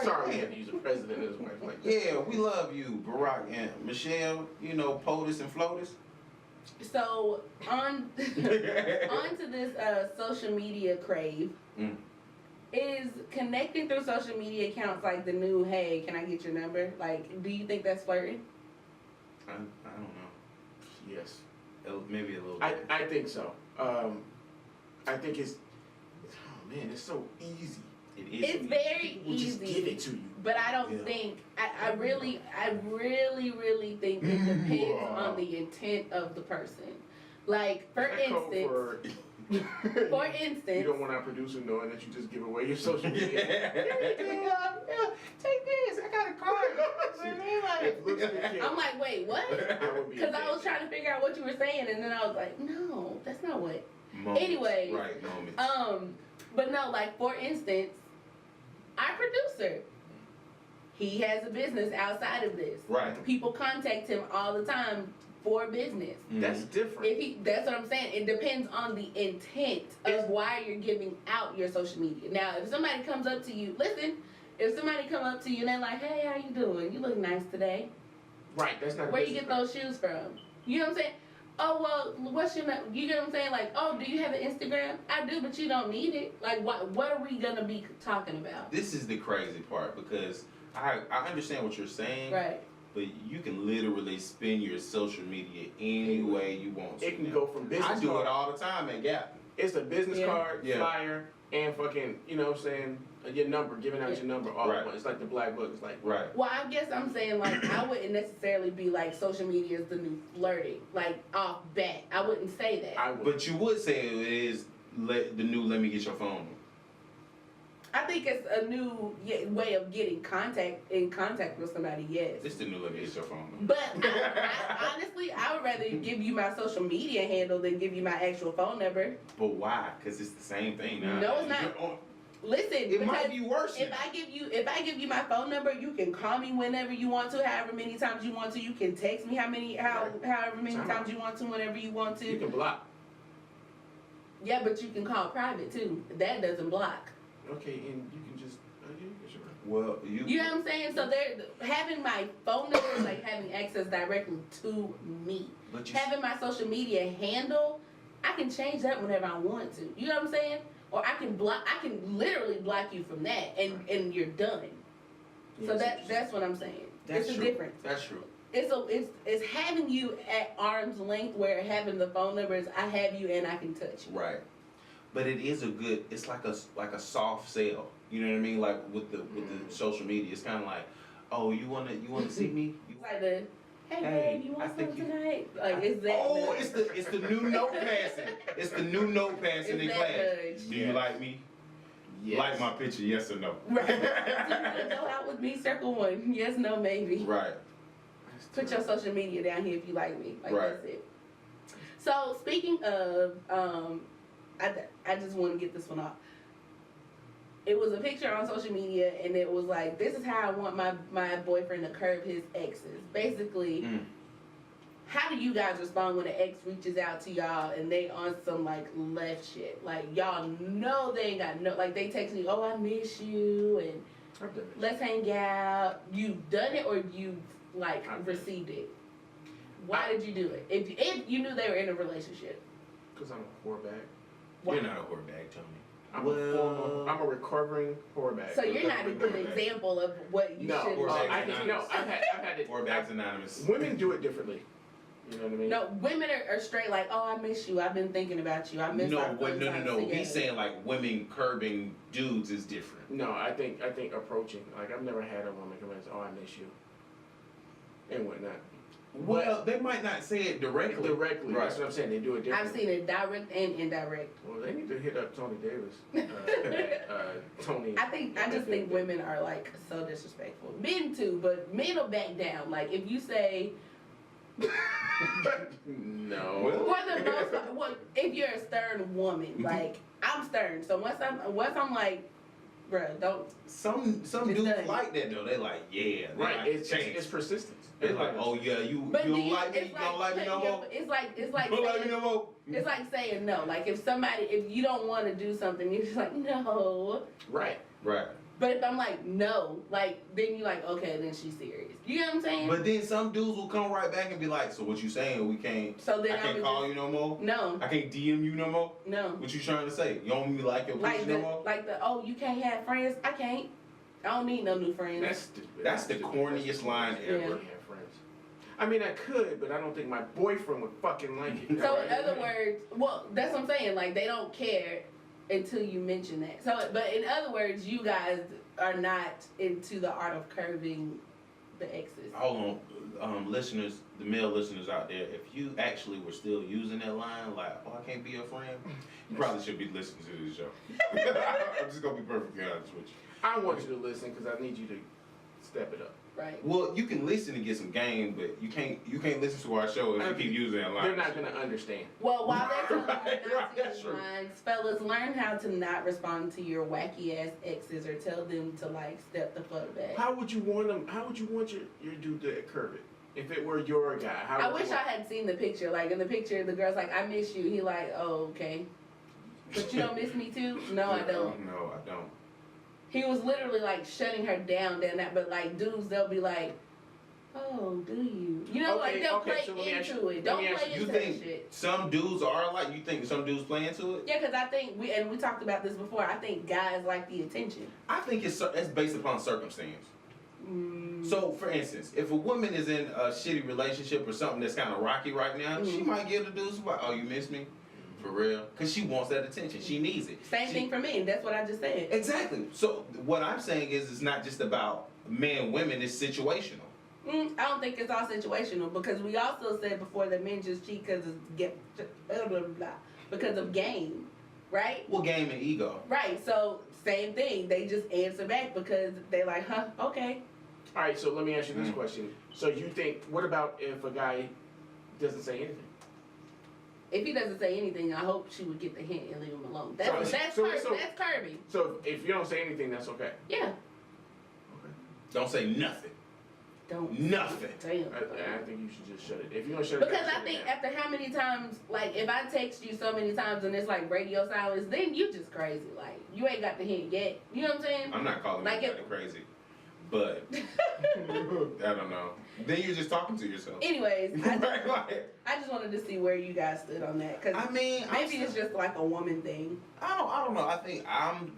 Sorry, we had to use a president as wife like that. Yeah, we love you, Barack and Michelle. POTUS and FLOTUS. So on to this social media crave. Is connecting through social media accounts like the new, hey, can I get your number? Like, do you think that's flirting? I don't know. Yes. Maybe a little. I think so. I think it's. Oh man, it's so easy. It's very People easy. just give it to you. But I don't think I really think it depends on the intent of the person. Like for instance, for instance, you don't want our producer knowing that you just give away your social media. Take this. I got a card. I'm like, wait, what? Because I was trying to figure out what you were saying, and then I was like, no, that's not what. Moments. Anyway, Right, moments. But no, like for instance, our producer, he has a business outside of this. Right. People contact him all the time for business. That's different. That's what I'm saying. It depends on the intent of why you're giving out your social media. Now, if somebody comes up to you, listen. If somebody come up to you and they're like, "Hey, how you doing? You look nice today." Right. That's not. Where you get those shoes from? You know what I'm saying? Oh well, what's your name? You get what I'm saying? Like, oh, do you have an Instagram? I do, but you don't need it. Like, what are we gonna be talking about? This is the crazy part because I understand what you're saying. Right. But you can literally spin your social media any way you want to. It can go from business. I do card. it all the time at Gap. It's a business card, Yeah. flyer, and fucking, you know what I'm saying, your number, giving out your number all Right. at once. It's like the black book. It's like, Right. Well, I guess I'm saying like I wouldn't necessarily be like social media is the new flirting, like off bat. I wouldn't say that. I would. But you would say it is the new let me get your phone. I think it's a new way of getting in contact with somebody. Yes. It's the new let me get your phone. But I honestly, I would rather give you my social media handle than give you my actual phone number. But why? Because it's the same thing now. No, it's not. Listen, It might be worse. If I give you my phone number, you can call me whenever you want to, however many times you want to. You can text me however many times you want to, whenever you want to. You can block. Yeah, but you can call private too. That doesn't block. Okay, and you can just. Sure. Well, You know what I'm saying? So having my phone number is like having access directly to me. But Having my social media handle, I can change that whenever I want to. You know what I'm saying? Or I can literally block you from that, and you're done. Yeah, So that's what I'm saying. That's it's true. a difference. That's true. It's having you at arm's length, where having the phone numbers, I have you and I can touch you. Right. But it is it's like a soft sell. You know what I mean? Like with the social media, it's kind of like, oh, you wanna see me? It's like the hey, babe, you want something tonight? Like it's that. Oh, it's the new note passing. It's the new note passing in It's class. that nudge. Do you like me? Yes. Like my picture? Yes or no? Right. Do you want to go out with me? Circle 1. Yes, no, maybe. Right. Put your social media down here if you like me. Like Right. that's it. So speaking of, I just want to get this one off. It was a picture on social media, and it was like, this is how I want my boyfriend to curb his exes. Basically, how do you guys respond when an ex reaches out to y'all and they on some like left shit? Like y'all know they ain't got no, like they text me, oh I miss you and I've done it. let's hang out. You've done it or you've like I've done it. received it? Why did you do it? If you knew they were in a relationship. Because I'm a whorebag. Why? You're not a whorebag, Tony. I'm a recovering whorebag. So you're not a good example of what you should whorebag. do. I've had it. Whorebag's anonymous. Women do it differently. You know what I mean? No, women are straight like, oh, I miss you. I've been thinking about you. I miss our fun times No. together. He's saying like women curbing dudes is different. No, I think approaching. Like I've never had a woman come in and say, "Oh, I miss you," and whatnot. Well, they might not say it directly. Directly, Right. that's what I'm saying. They do it differently. I've seen it direct and indirect. Well, they need to hit up Tony Davis. Tony. I just think women are like so disrespectful. Men too, but men will back down. Like if you say, No. for the most part, well, if you're a stern woman, like I'm stern, so once I'm like, bruh, don't. Some It's dudes done. like that though. They like, yeah. They Right. like It's change. persistence. They like, oh yeah, you But don't like me. it's You don't like me no more. It's like You don't like me saying, no more. it's like saying no. Like if you don't want to do something, you're just like no. Right. Right. But if I'm like no, like then you're like okay, then she's serious. You know what I'm saying? But then some dudes will come right back and be like, so what you saying? We can't. So then I can't call you no more. No, I can't DM you no more. no. What you trying to say? You don't want me to like your picture no more? Oh, you can't have friends. I can't. I don't need no new friends. That's stupid. That's the corniest line Yeah. ever. Can't have friends. I mean, I could, but I don't think my boyfriend would fucking like it. So in other words, well, that's what I'm saying. Like they don't care until you mention that. So, but in other words, you guys are not into the art of curving the exes. Hold on, listeners, the male listeners out there, if you actually were still using that line, like, oh, I can't be your friend, you probably should be listening to this show. I'm just gonna be perfectly honest with you. I want you to listen because I need you to step it up. Right. Well, you can listen and get some game, but you can't listen to our show if you keep using that line. They're not gonna understand. Well, while they're telling you not to That's use true. lines, fellas, learn how to not respond to your wacky ass exes or tell them to like step the fuck back. How would you want them? How would you want your dude to curve it? If it were your guy, how? I would wish you I want- had seen the picture. Like in the picture, the girl's like, "I miss you." He like, "Oh, okay." But you don't miss me too? No, I don't. No, I don't. He was literally like shutting her down that, but like dudes, they'll be like, "Oh, do you?" You know, like they'll play so let me ask into you- it. let Don't me ask play You into that think shit. some dudes are like? You think some dudes play into it? Yeah, because I think we talked about this before. I think guys like the attention. I think it's based upon circumstance. Mm. So, for instance, if a woman is in a shitty relationship or something that's kind of rocky right now, she might give the dude some, oh, you miss me? For real? Because she wants that attention. She needs it. Same thing for me. That's what I just said. Exactly. So, what I'm saying is it's not just about men, women, it's situational. I don't think it's all situational because we also said before that men just cheat because of game, right? Well, game and ego. Right. So same thing. They just answer back because they're like, "Huh, okay." All right, so let me ask you this question. So you think? What about if a guy doesn't say anything? If he doesn't say anything, I hope she would get the hint and leave him alone. That's So- that's Kirby. So if you don't say anything, that's okay. Yeah. Okay. Don't say nothing. Don't. Nothing. Damn. I think you should just shut it. If you don't shut it Because down, I shut it think down. after how many times, like if I text you so many times and it's like radio silence, then you just crazy. Like you ain't got the hint yet. You know what I'm saying? I'm not calling Like anybody crazy. But, I don't know. Then you're just talking to yourself. Anyways, Right, like, I just wanted to see where you guys stood on that because I mean, maybe it's just like a woman thing. I don't know. I think I'm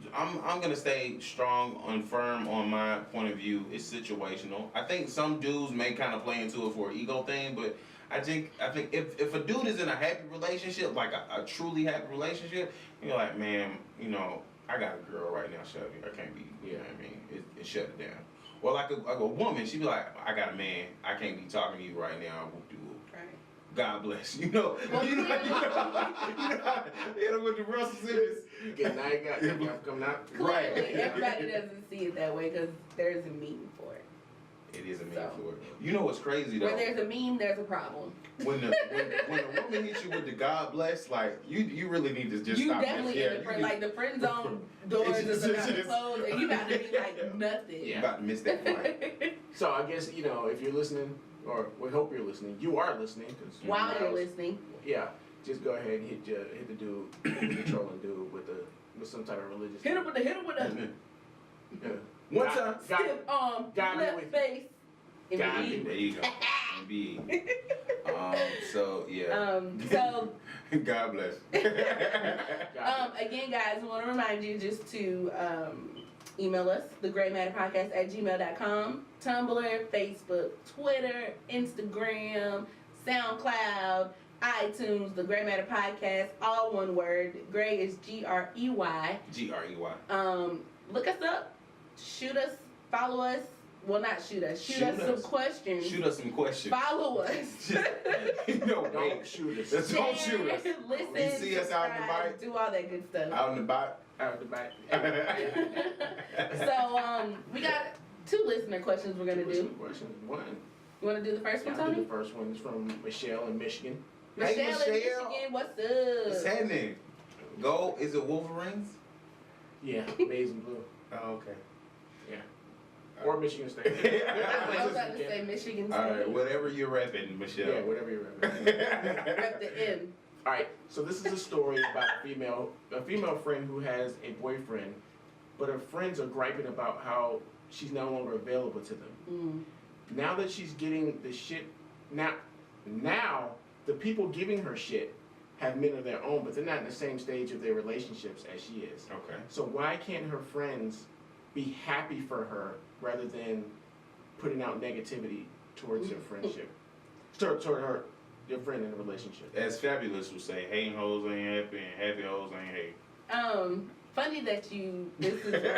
gonna stay strong and firm on my point of view. It's situational. I think some dudes may kind of play into it for an ego thing, but I think if a dude is in a happy relationship, like a truly happy relationship, you're like, man, you know, I got a girl right now, shut it. I can't be. You know what I mean? It shut it down. Or like a woman, she'd be like, I got a man. I can't be talking to you right now. Whoop de whoop. Right. God bless. You know, Well, you know with the Russell Simmons. Again, now you got coming out. Right. Clearly, everybody doesn't see it that way because there's a meme for it. It is a meme So. for it. You know what's crazy though? Where there's a meme, there's a problem. When a woman hits you with the God bless, like you really need to just You stop. definitely this. in the friend, like the friend zone doors is about to close, and you about to be like nothing. You about to miss that flight. So I guess if you're listening, or we hope you're listening. You are listening because While you're listening, yeah, just go ahead and hit the dude, hit the trolling dude with some type of religious. hit him with the Yeah. One God- time. God- stiff arm, God be left with you. face. God MBE. There you go. Be. So yeah. So God bless. again, guys, we want to remind you just to email us, thegraymatterpodcast@gmail.com, Tumblr, Facebook, Twitter, Instagram, SoundCloud, iTunes, The Gray Matter Podcast, all one word. Gray is Grey. Grey. Look us up, shoot us, follow us. Well, not shoot us. Shoot us some questions. Shoot us some questions. Follow us. Don't shoot us. Don't shoot us. Listen, You see us out in the subscribe, bike? do all that good stuff. Out in the bike. Out the back. So we got 2 listener questions we're gonna do. Questions. One. You wanna do the first one, I'll do Tony? the first one is from Michelle in Michigan. Hey, Michelle in Michelle. Michigan, what's What's up? happening? Go. Is it Wolverines? Yeah, amazing blue. Oh, okay. Or Michigan State. I was about to say Michigan All right, State. whatever you're repping, Michelle. Yeah, whatever you're repping. Rep the M. All right, so this is a story about a female friend who has a boyfriend, but her friends are griping about how she's no longer available to them. Now that she's getting the shit, now the people giving her shit have men of their own, but they're not in the same stage of their relationships as she is. Okay. So why can't her friends be happy for her rather than putting out negativity towards their friendship? Toward her, your friend in a relationship. As Fabulous would say, hating hoes ain't happy and happy hoes ain't hate. Funny that this is one of the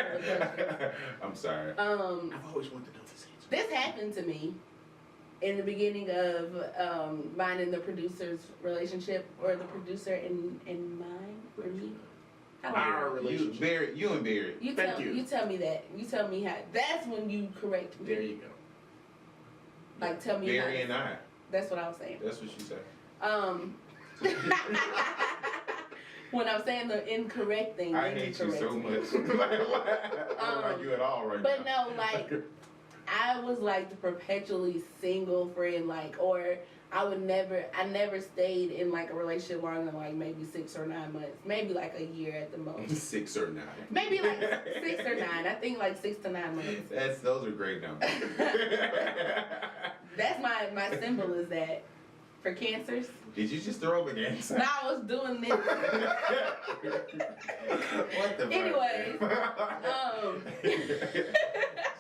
questions. I'm sorry. I've always wanted to know this answer. This happened to me in the beginning of mine and the producer's relationship, or the producer and mine, or me. Our relationship. You and Barry. You Thank tell, you. you tell me that. You tell me how. That's when you correct me. There you go. Like, tell me Barry how. and I. That's what I was saying. That's what she said. When I'm saying the incorrect thing, I hate you so much. I don't like you at all right but now. no, like, I was like the perpetually single friend, like, or I never stayed in like a relationship longer than like maybe 6 or 9 months, maybe like a year at the most. 6 or 9. Maybe like 6 or 9. I think like 6 to 9 months. Those are great numbers. That's my symbol is that for cancers. Did you just throw up again? No, I was doing this. What the Anyways,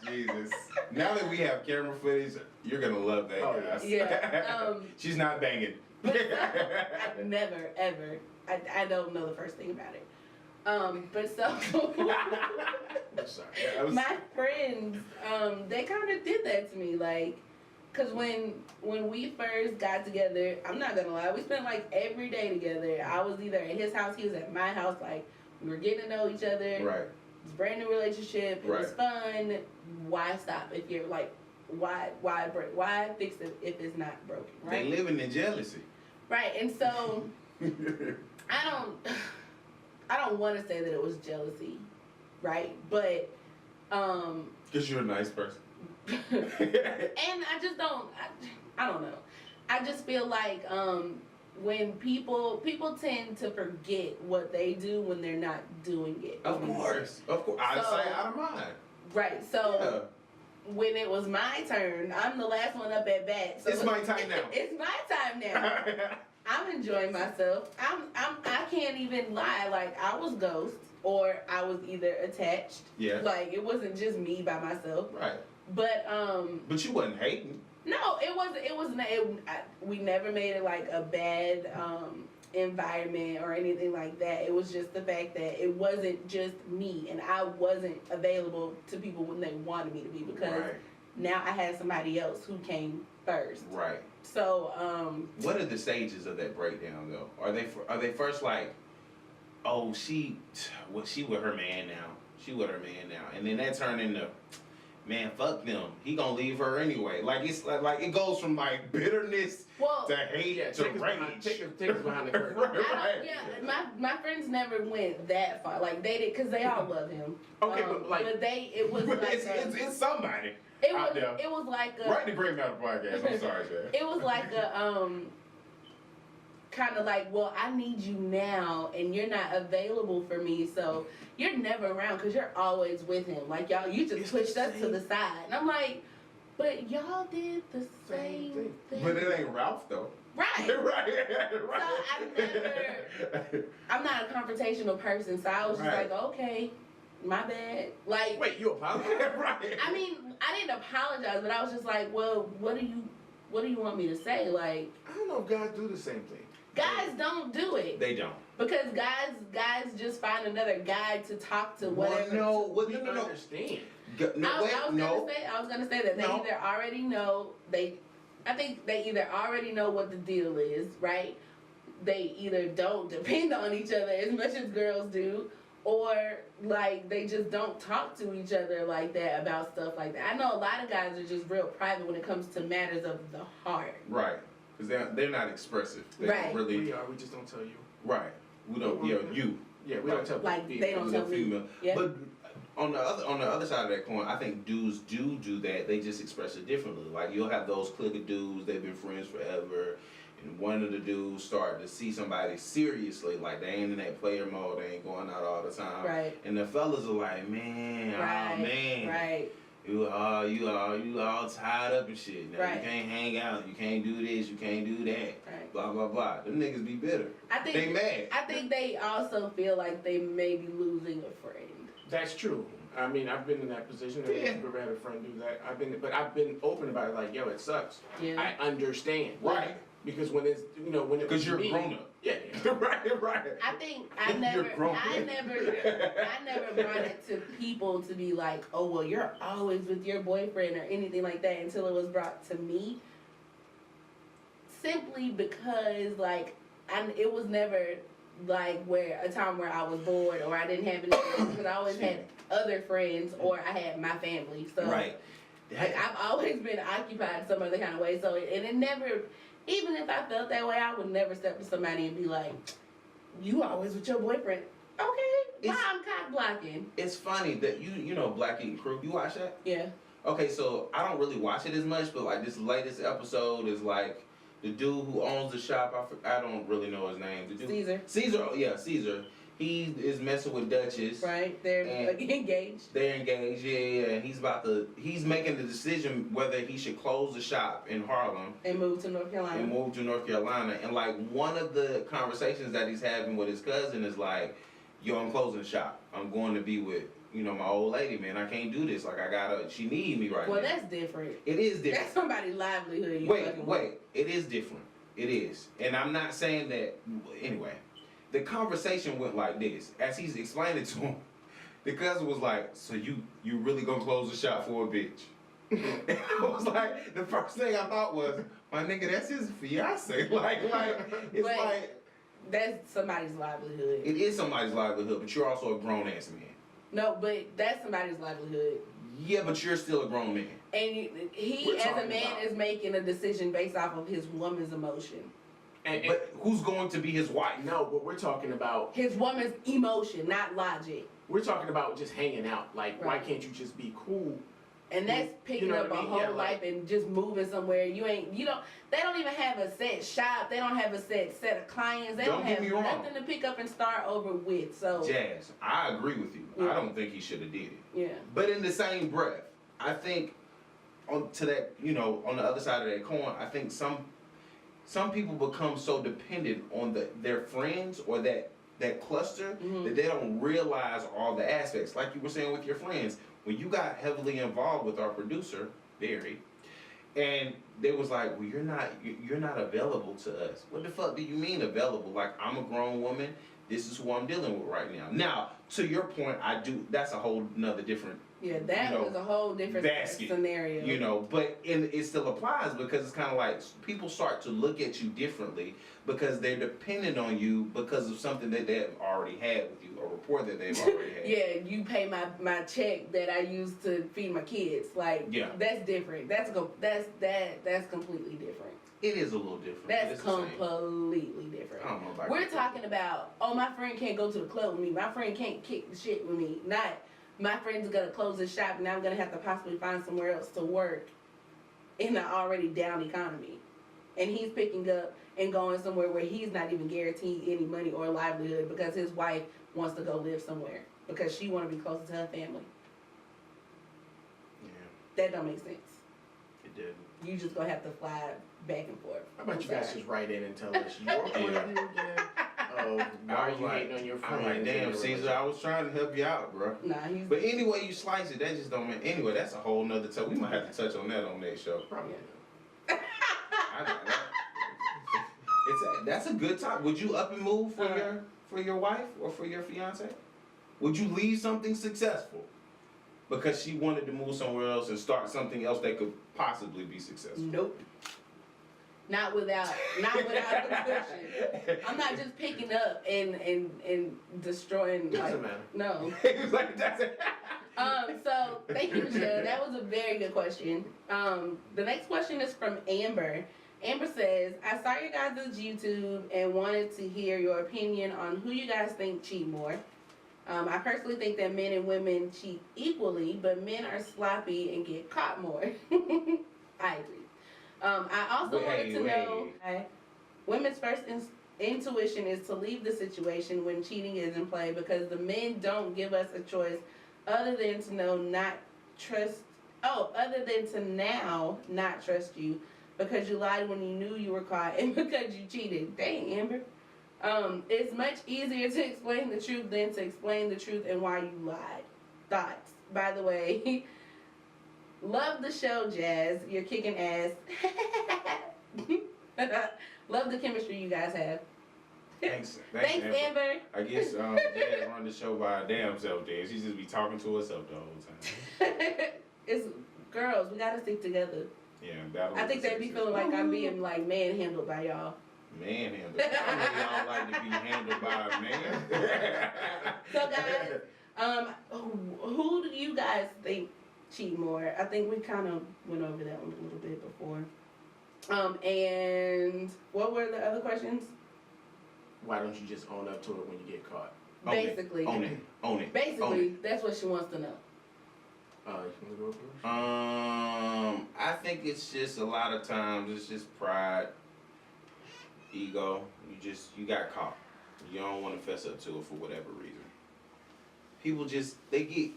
Jesus. Now that we have camera footage, you're gonna love that. Oh, guys. yeah. She's not banging. But I never ever. I don't know the first thing about it. But so I'm sorry. my friends, they kind of did that to me, like, cause when we first got together, I'm not gonna lie, we spent like every day together. I was either at his house, he was at my house, like we were getting to know each other. Right. It's a brand new relationship. It was fun. Why stop if you're like, why break? Why fix it if it's not broken? Right. They living in jealousy. Right, and so I don't want to say that it was jealousy, right? But Cause you're a nice person. and I just don't. I don't know. I just feel like when people tend to forget what they do when they're not doing it. Of course. Out of sight, out of mind. Right. So when it was my turn, I'm the last one up at bat. So It's my time now. It's my time now. I'm enjoying myself. I can't even lie. Like, I was ghost, or I was either attached. Yeah. Like, it wasn't just me by myself. Right. But But you wasn't hating. no, it wasn't. We never made it like a bad environment or anything like that. It was just the fact that it wasn't just me, and I wasn't available to people when they wanted me to be, because now I had somebody else who came first. Right. So what are the stages of that breakdown though? Are they first like, oh, she with her man now. She with her man now, and then that turned into, man, fuck them. He gonna leave her anyway. Like, it's like it goes from like bitterness to hate to rage. Take us behind the curtain. My friends never went that far. Like, they did, because they all love him. Okay, but like, it was like it's somebody. It was like a Right, the Great Mountain Podcast. I'm sorry, man. It was like a kind of like, well, I need you now, and you're not available for me, so you're never around because you're always with him. Like, y'all, you just pushed us to the side, and I'm like, but y'all did the same thing. But it ain't Ralph though. Right. So I'm not a confrontational person, so I was just like, okay, my bad. Like, wait, you apologize? Right. I mean, I didn't apologize, but I was just like, well, what do you want me to say? Like, I don't know if guys do the same thing. Guys don't do it. They don't. Because guys just find another guy to talk to, whatever. No. Understand. I was gonna say that they either already know I think they either already know what the deal is, right? They either don't depend on each other as much as girls do, or like they just don't talk to each other like that about stuff like that. I know a lot of guys are just real private when it comes to matters of the heart. Right. Because they're not expressive. They don't really. We are. We just don't tell you. Right. We don't. You. Yeah, we don't tell. Like, they don't tell me. Yeah. But on the other side of that coin, I think dudes do that. They just express it differently. Like, you'll have those clique of dudes. They've been friends forever, and one of the dudes start to see somebody seriously. Like, they ain't in that player mode. They ain't going out all the time. Right. And the fellas are like, man, right. oh man. Right. You all tied up and shit. Now right. You can't hang out. You can't do this. You can't do that. Right. Blah blah blah. Them niggas be bitter. They mad. I think they also feel like they may be losing a friend. That's true. I mean, I've been in that position. Yeah. I've never had a friend do that. I've been open about it. Like, yo, it sucks. Yeah. I understand. Right. Because when it's, when it Because was you're me, a grown up. Yeah. right. I think I You're never grown. brought it to people to be like, oh well, you're always with your boyfriend or anything like that until it was brought to me. Simply because it was never like a time where I was bored or I didn't have any friends, because I always had other friends or I had my family. So Right. like, I've always been occupied some other kind of way. So it never, even if I felt that way, I would never step to somebody and be like, you always with your boyfriend. Okay, why I'm cock blocking? It's funny that you know Black Ink Crew. You watch that? Yeah. Okay, so I don't really watch it as much, but like this latest episode is like the dude who owns the shop. I don't really know his name. The dude, Caesar. He is messing with Duchess. Right. They're engaged. They're engaged, yeah. And he's making the decision whether he should close the shop in Harlem And move to North Carolina. And like one of the conversations that he's having with his cousin is like, yo, I'm closing the shop. I'm going to be with, my old lady, man. I can't do this. Like she need me right now. Well, that's different. It is different. That's somebody's livelihood. Wait. It is different. It is. And I'm not saying that, anyway. The conversation went like this. As he's explaining to him, the cousin was like, so you really gonna close the shop for a bitch? And I was like, the first thing I thought was, my nigga, that's his fiance. That's somebody's livelihood. It is somebody's livelihood, but you're also a grown ass man. No, but that's somebody's livelihood. Yeah, but you're still a grown man. And he, as a man, is making a decision based off of his woman's emotion. But who's going to be his wife? No, but we're talking about His woman's emotion, not logic. we're talking about just hanging out. Like, why Right. can't you just be cool? And that's picking up what I a mean? whole Yeah, like- life and just moving somewhere. They don't even have a set shop. They don't have a set of clients. They Don't don't get have me wrong. nothing to pick up and start over with. So Jazz, I agree with you. Yeah. I don't think he should have did it. yeah. But in the same breath, I think on the other side of that coin, I think some people become so dependent on their friends or that cluster that they don't realize all the aspects. Like you were saying with your friends, when you got heavily involved with our producer, Barry, and they was like, well, you're not available to us. What the fuck do you mean available? Like, I'm a grown woman. This is who I'm dealing with right now. Now, to your point, that's a whole nother different Yeah, that was a whole different basket, scenario. but it still applies because it's kind of like people start to look at you differently because they're dependent on you because of something that they've already had with you, a rapport that they've already had. Yeah, you pay my check that I use to feed my kids. Like, Yeah. that's different. That's completely different. It is a little different. but That's it's the same. completely different. I don't know about We're that. talking about, my friend can't go to the club with me. My friend can't kick the shit with me. Not, my friend's gonna close his shop and I'm gonna have to possibly find somewhere else to work in an already down economy. And he's picking up and going somewhere where he's not even guaranteed any money or livelihood because his wife wants to go live somewhere because she want to be closer to her family. Yeah, That don't make sense. it did. You just gonna have to fly back and forth. How about I'm you guys sorry. just write in and tell us your point of view again? Why are you hating on your friends? I'm like, in damn, your Caesar, relationship? I was trying to help you out, bro. Nah, he's. But anyway you slice it, that just don't mean. Anyway, that's a whole nother time. We might have to touch on that on that show. Probably. That's a good time. Would you up and move for your wife or for your fiance? Would you leave something successful because she wanted to move somewhere else and start something else that could possibly be successful? Nope. Not without the cushion. I'm not just picking up and destroying. Doesn't matter. No. It was like that's it. So thank you, Michelle. That was a very good question. The next question is from Amber. Amber says, I saw your guys' YouTube and wanted to hear your opinion on who you guys think cheat more. I personally think that men and women cheat equally, but men are sloppy and get caught more. I agree. I also wanted to know, women's first intuition is to leave the situation when cheating is in play because the men don't give us a choice other than to now not trust you because you lied when you knew you were caught and because you cheated. Dang, Amber. It's much easier to explain the truth than to explain the truth and why you lied. Thoughts. by the way. Love the show, Jazz. You're kicking ass. Love the chemistry you guys have. Thanks, Thanks, Amber. I guess Dad run the show by her damn self. Then she just be talking to herself the whole time. It's girls. We gotta stick together. Yeah, battle. I think they be feeling like I'm being like manhandled by y'all. Manhandled. I know y'all like to be handled by a man. So guys, who do you guys think cheat more? I think we kind of went over that one a little bit before. And what were the other questions? Why don't you just own up to it when you get caught? Basically. Own it. Basically, that's what she wants to know. You wanna go first? I think it's just a lot of times it's just pride, ego. You got caught. You don't want to fess up to it for whatever reason. People just they get.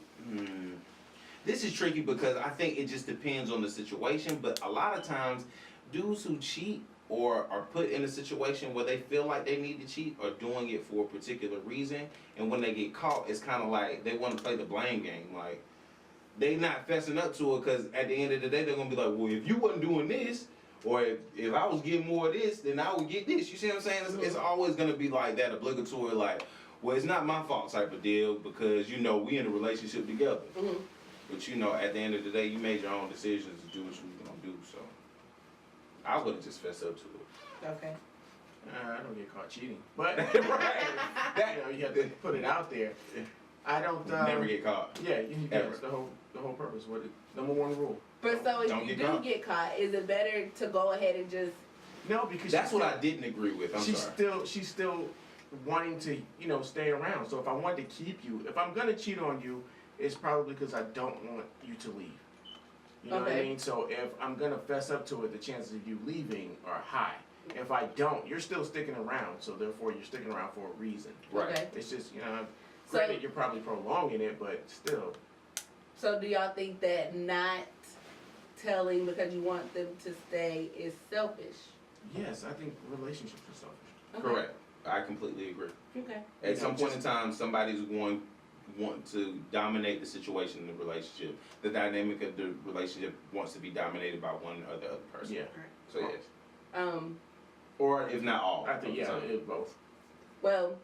This is tricky because I think it just depends on the situation. But a lot of times, dudes who cheat or are put in a situation where they feel like they need to cheat are doing it for a particular reason. And when they get caught, it's kind of like they want to play the blame game. Like, they not fessing up to it because at the end of the day, they're going to be like, well, if you wasn't doing this, or if I was getting more of this, then I would get this. You see what I'm saying? It's always going to be like that obligatory, like, well, it's not my fault type of deal because, you know, we in a relationship together. Mm-hmm. But, you know, at the end of the day, you made your own decisions to do what you were going to do, so. I would have just fessed up to it. Okay. I don't get caught cheating, but Right. you know, you have to put it out there. I don't. Never get caught. Yeah, Ever. that's the whole purpose. Number one rule. But so if Don't you get caught. get caught, is it better to go ahead and just? No, because That's what I didn't agree with. She's still wanting to, you know, stay around. So if I want to keep you, if I'm gonna cheat on you, it's probably because I don't want you to leave. You know what I mean? So if I'm gonna fess up to it, the chances of you leaving are high. If I don't, you're still sticking around. So therefore, you're sticking around for a reason. Right. Okay. It's just, you know, granted, you're probably prolonging it, but still. So do y'all think that not telling because you want them to stay is selfish? Yes, I think relationships are selfish. Okay. Correct. I completely agree. Okay. At some point in time, somebody's going want to dominate the situation in the relationship. The dynamic of the relationship wants to be dominated by one or the other person. Yeah. So yes. Or If not all. I think of the time. it's both. Well,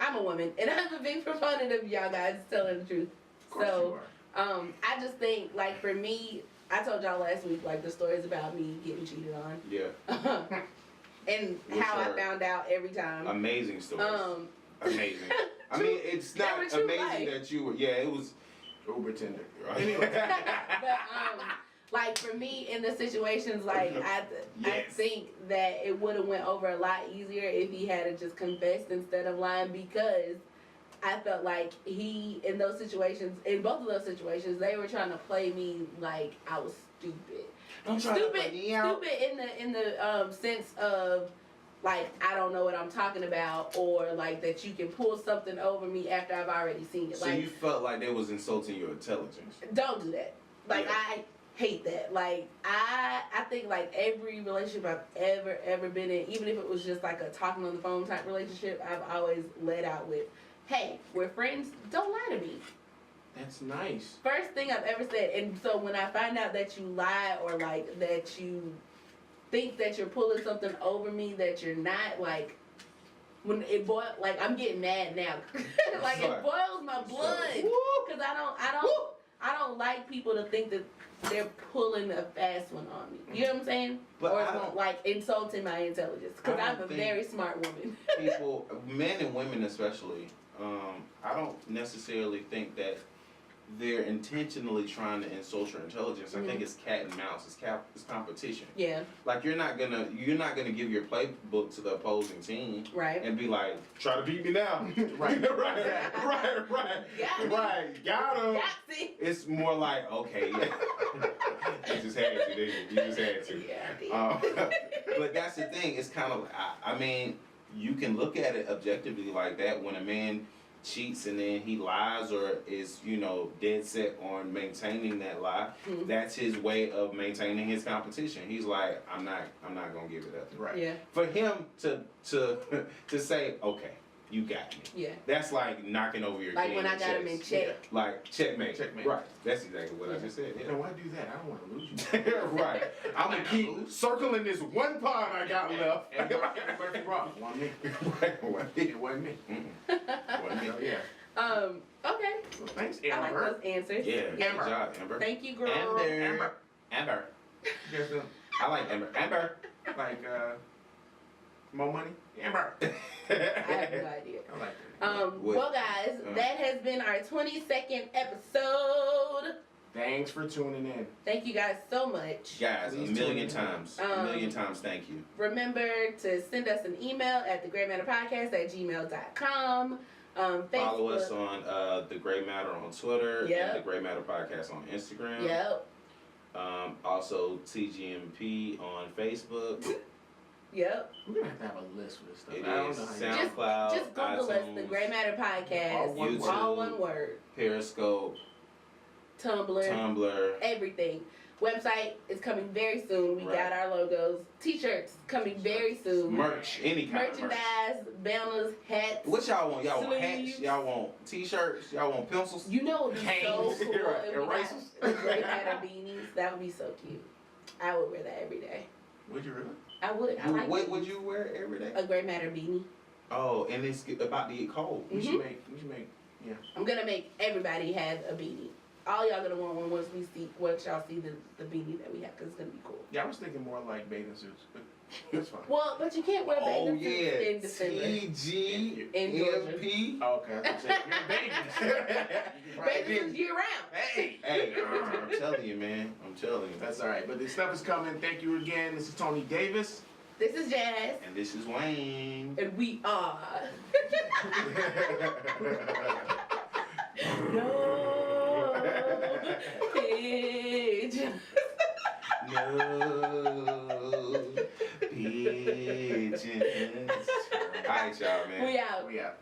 I'm a woman, and I'm a big proponent of y'all guys telling the truth. Of course So, you are. I just think, like, for me, I told y'all last week, like, the stories about me getting cheated on. Yeah. And Which how I are found out every time. Amazing stories. Amazing. I True. mean, it's They not were true amazing life. that you were. Yeah, it was. Uber Tinder. Right. Anyway. But, like, for me, in the situations, like, I Yes. think that it would have went over a lot easier if he had just confessed instead of lying, because I felt like he, in those situations, in both of those situations, they were trying to play me like I was stupid. Stupid in the sense of, like, I don't know what I'm talking about, or like that you can pull something over me after I've already seen it. So like, you felt like they was insulting your intelligence. don't do that. Like, Yeah. I hate that. Like, I think like every relationship I've ever been in, even if it was just like a talking on the phone type relationship, I've always led out with, hey, we're friends, don't lie to me. That's nice. First thing I've ever said. And so when I find out that you lie, or like that you think that you're pulling something over me that you're not, like, when it boils, like, I'm getting mad now. Like, Sorry. it boils my blood, because I don't like people to think that they're pulling a fast one on me. You know what I'm saying? But or I don't- like insulting my intelligence, because I I'm don't a think- very smart woman. People, men and women especially, I don't necessarily think that they're intentionally trying to insult your intelligence. I think it's cat and mouse. It's competition. Yeah. Like, you're not gonna give your playbook to the opposing team Right. and be like, try to beat me now. Right. right. Got me. Right. Got him. Yahtzee. It's more like, okay, you just had to, didn't you? You just had to. Yeah, I did. But that's the thing. It's kind of, I mean, you can look at it objectively like that. When a man cheats and then he lies or is, you know, dead set on maintaining that lie, that's his way of maintaining his competition. He's like, I'm not gonna give it up. Right. Yeah. For him to say, okay, you got me. Yeah. That's like knocking over your Like king when I got him in chest. check. Like checkmate. Checkmate. Right. That's exactly what I just said. You Yeah. know, why do that? I don't want to lose you. Right. I'm gonna keep circling this one pawn I got left. Everybody wrong. It wasn't me. It wasn't me. Wasn't me. So, yeah. Okay. Well, thanks, I like Amber. those answers. Yeah. Good job, Amber. Thank you, girl. Amber. Amber. You guys know, I like Amber. Amber. like, more money? Amber. I have no idea. I like that. What? Well, guys, that has been our 22nd episode. Thanks for tuning in. Thank you guys so much. Guys, Please a million tune in. times. A million times, thank you. Remember to send us an email at thegreatmatterpodcast@gmail.com. Follow Facebook. us on The Gray Matter on Twitter Yep. and The Gray Matter Podcast on Instagram. Yep. Also TGMP on Facebook. Yep. We're going to have a list for this stuff. It I don't is know how you SoundCloud, Just Google us, The Gray iTunes, Matter Podcast. All one word. All one word. Periscope, Tumblr. Everything. Website is coming very soon. We Right. got our logos. T-shirts coming very soon. Merch, any kind of merch. Merchandise, banners, hats. What y'all want? Y'all want Sleeves. hats? Y'all want t-shirts? Y'all want pencils? You know what would be so Canes. cool Right. if we got Erasers. the Gray Matter beanies. That would be so cute. I would wear that every day. Would you really? I would. I like What it. would you wear every day? A Gray Matter beanie. Oh, and it's about to get cold. We Mhm. should make, yeah. I'm gonna make everybody have a beanie. All y'all gonna want one once y'all see the beanie that we have, cause it's gonna be cool. Yeah, I was thinking more like bathing suits, but that's fine. Well, but you can't wear Oh bathing suits yeah, in December. TGMP. Oh, okay. I was saying, you're babies. Bathing suits year round. Hey! Hey, I'm telling you, man. I'm telling you. That's alright, but this stuff is coming. Thank you again. This is Tony Davis. This is Jazz, And this is Wayne. and we are. No pigeons. No pigeons. All right, y'all, man. We out. We out.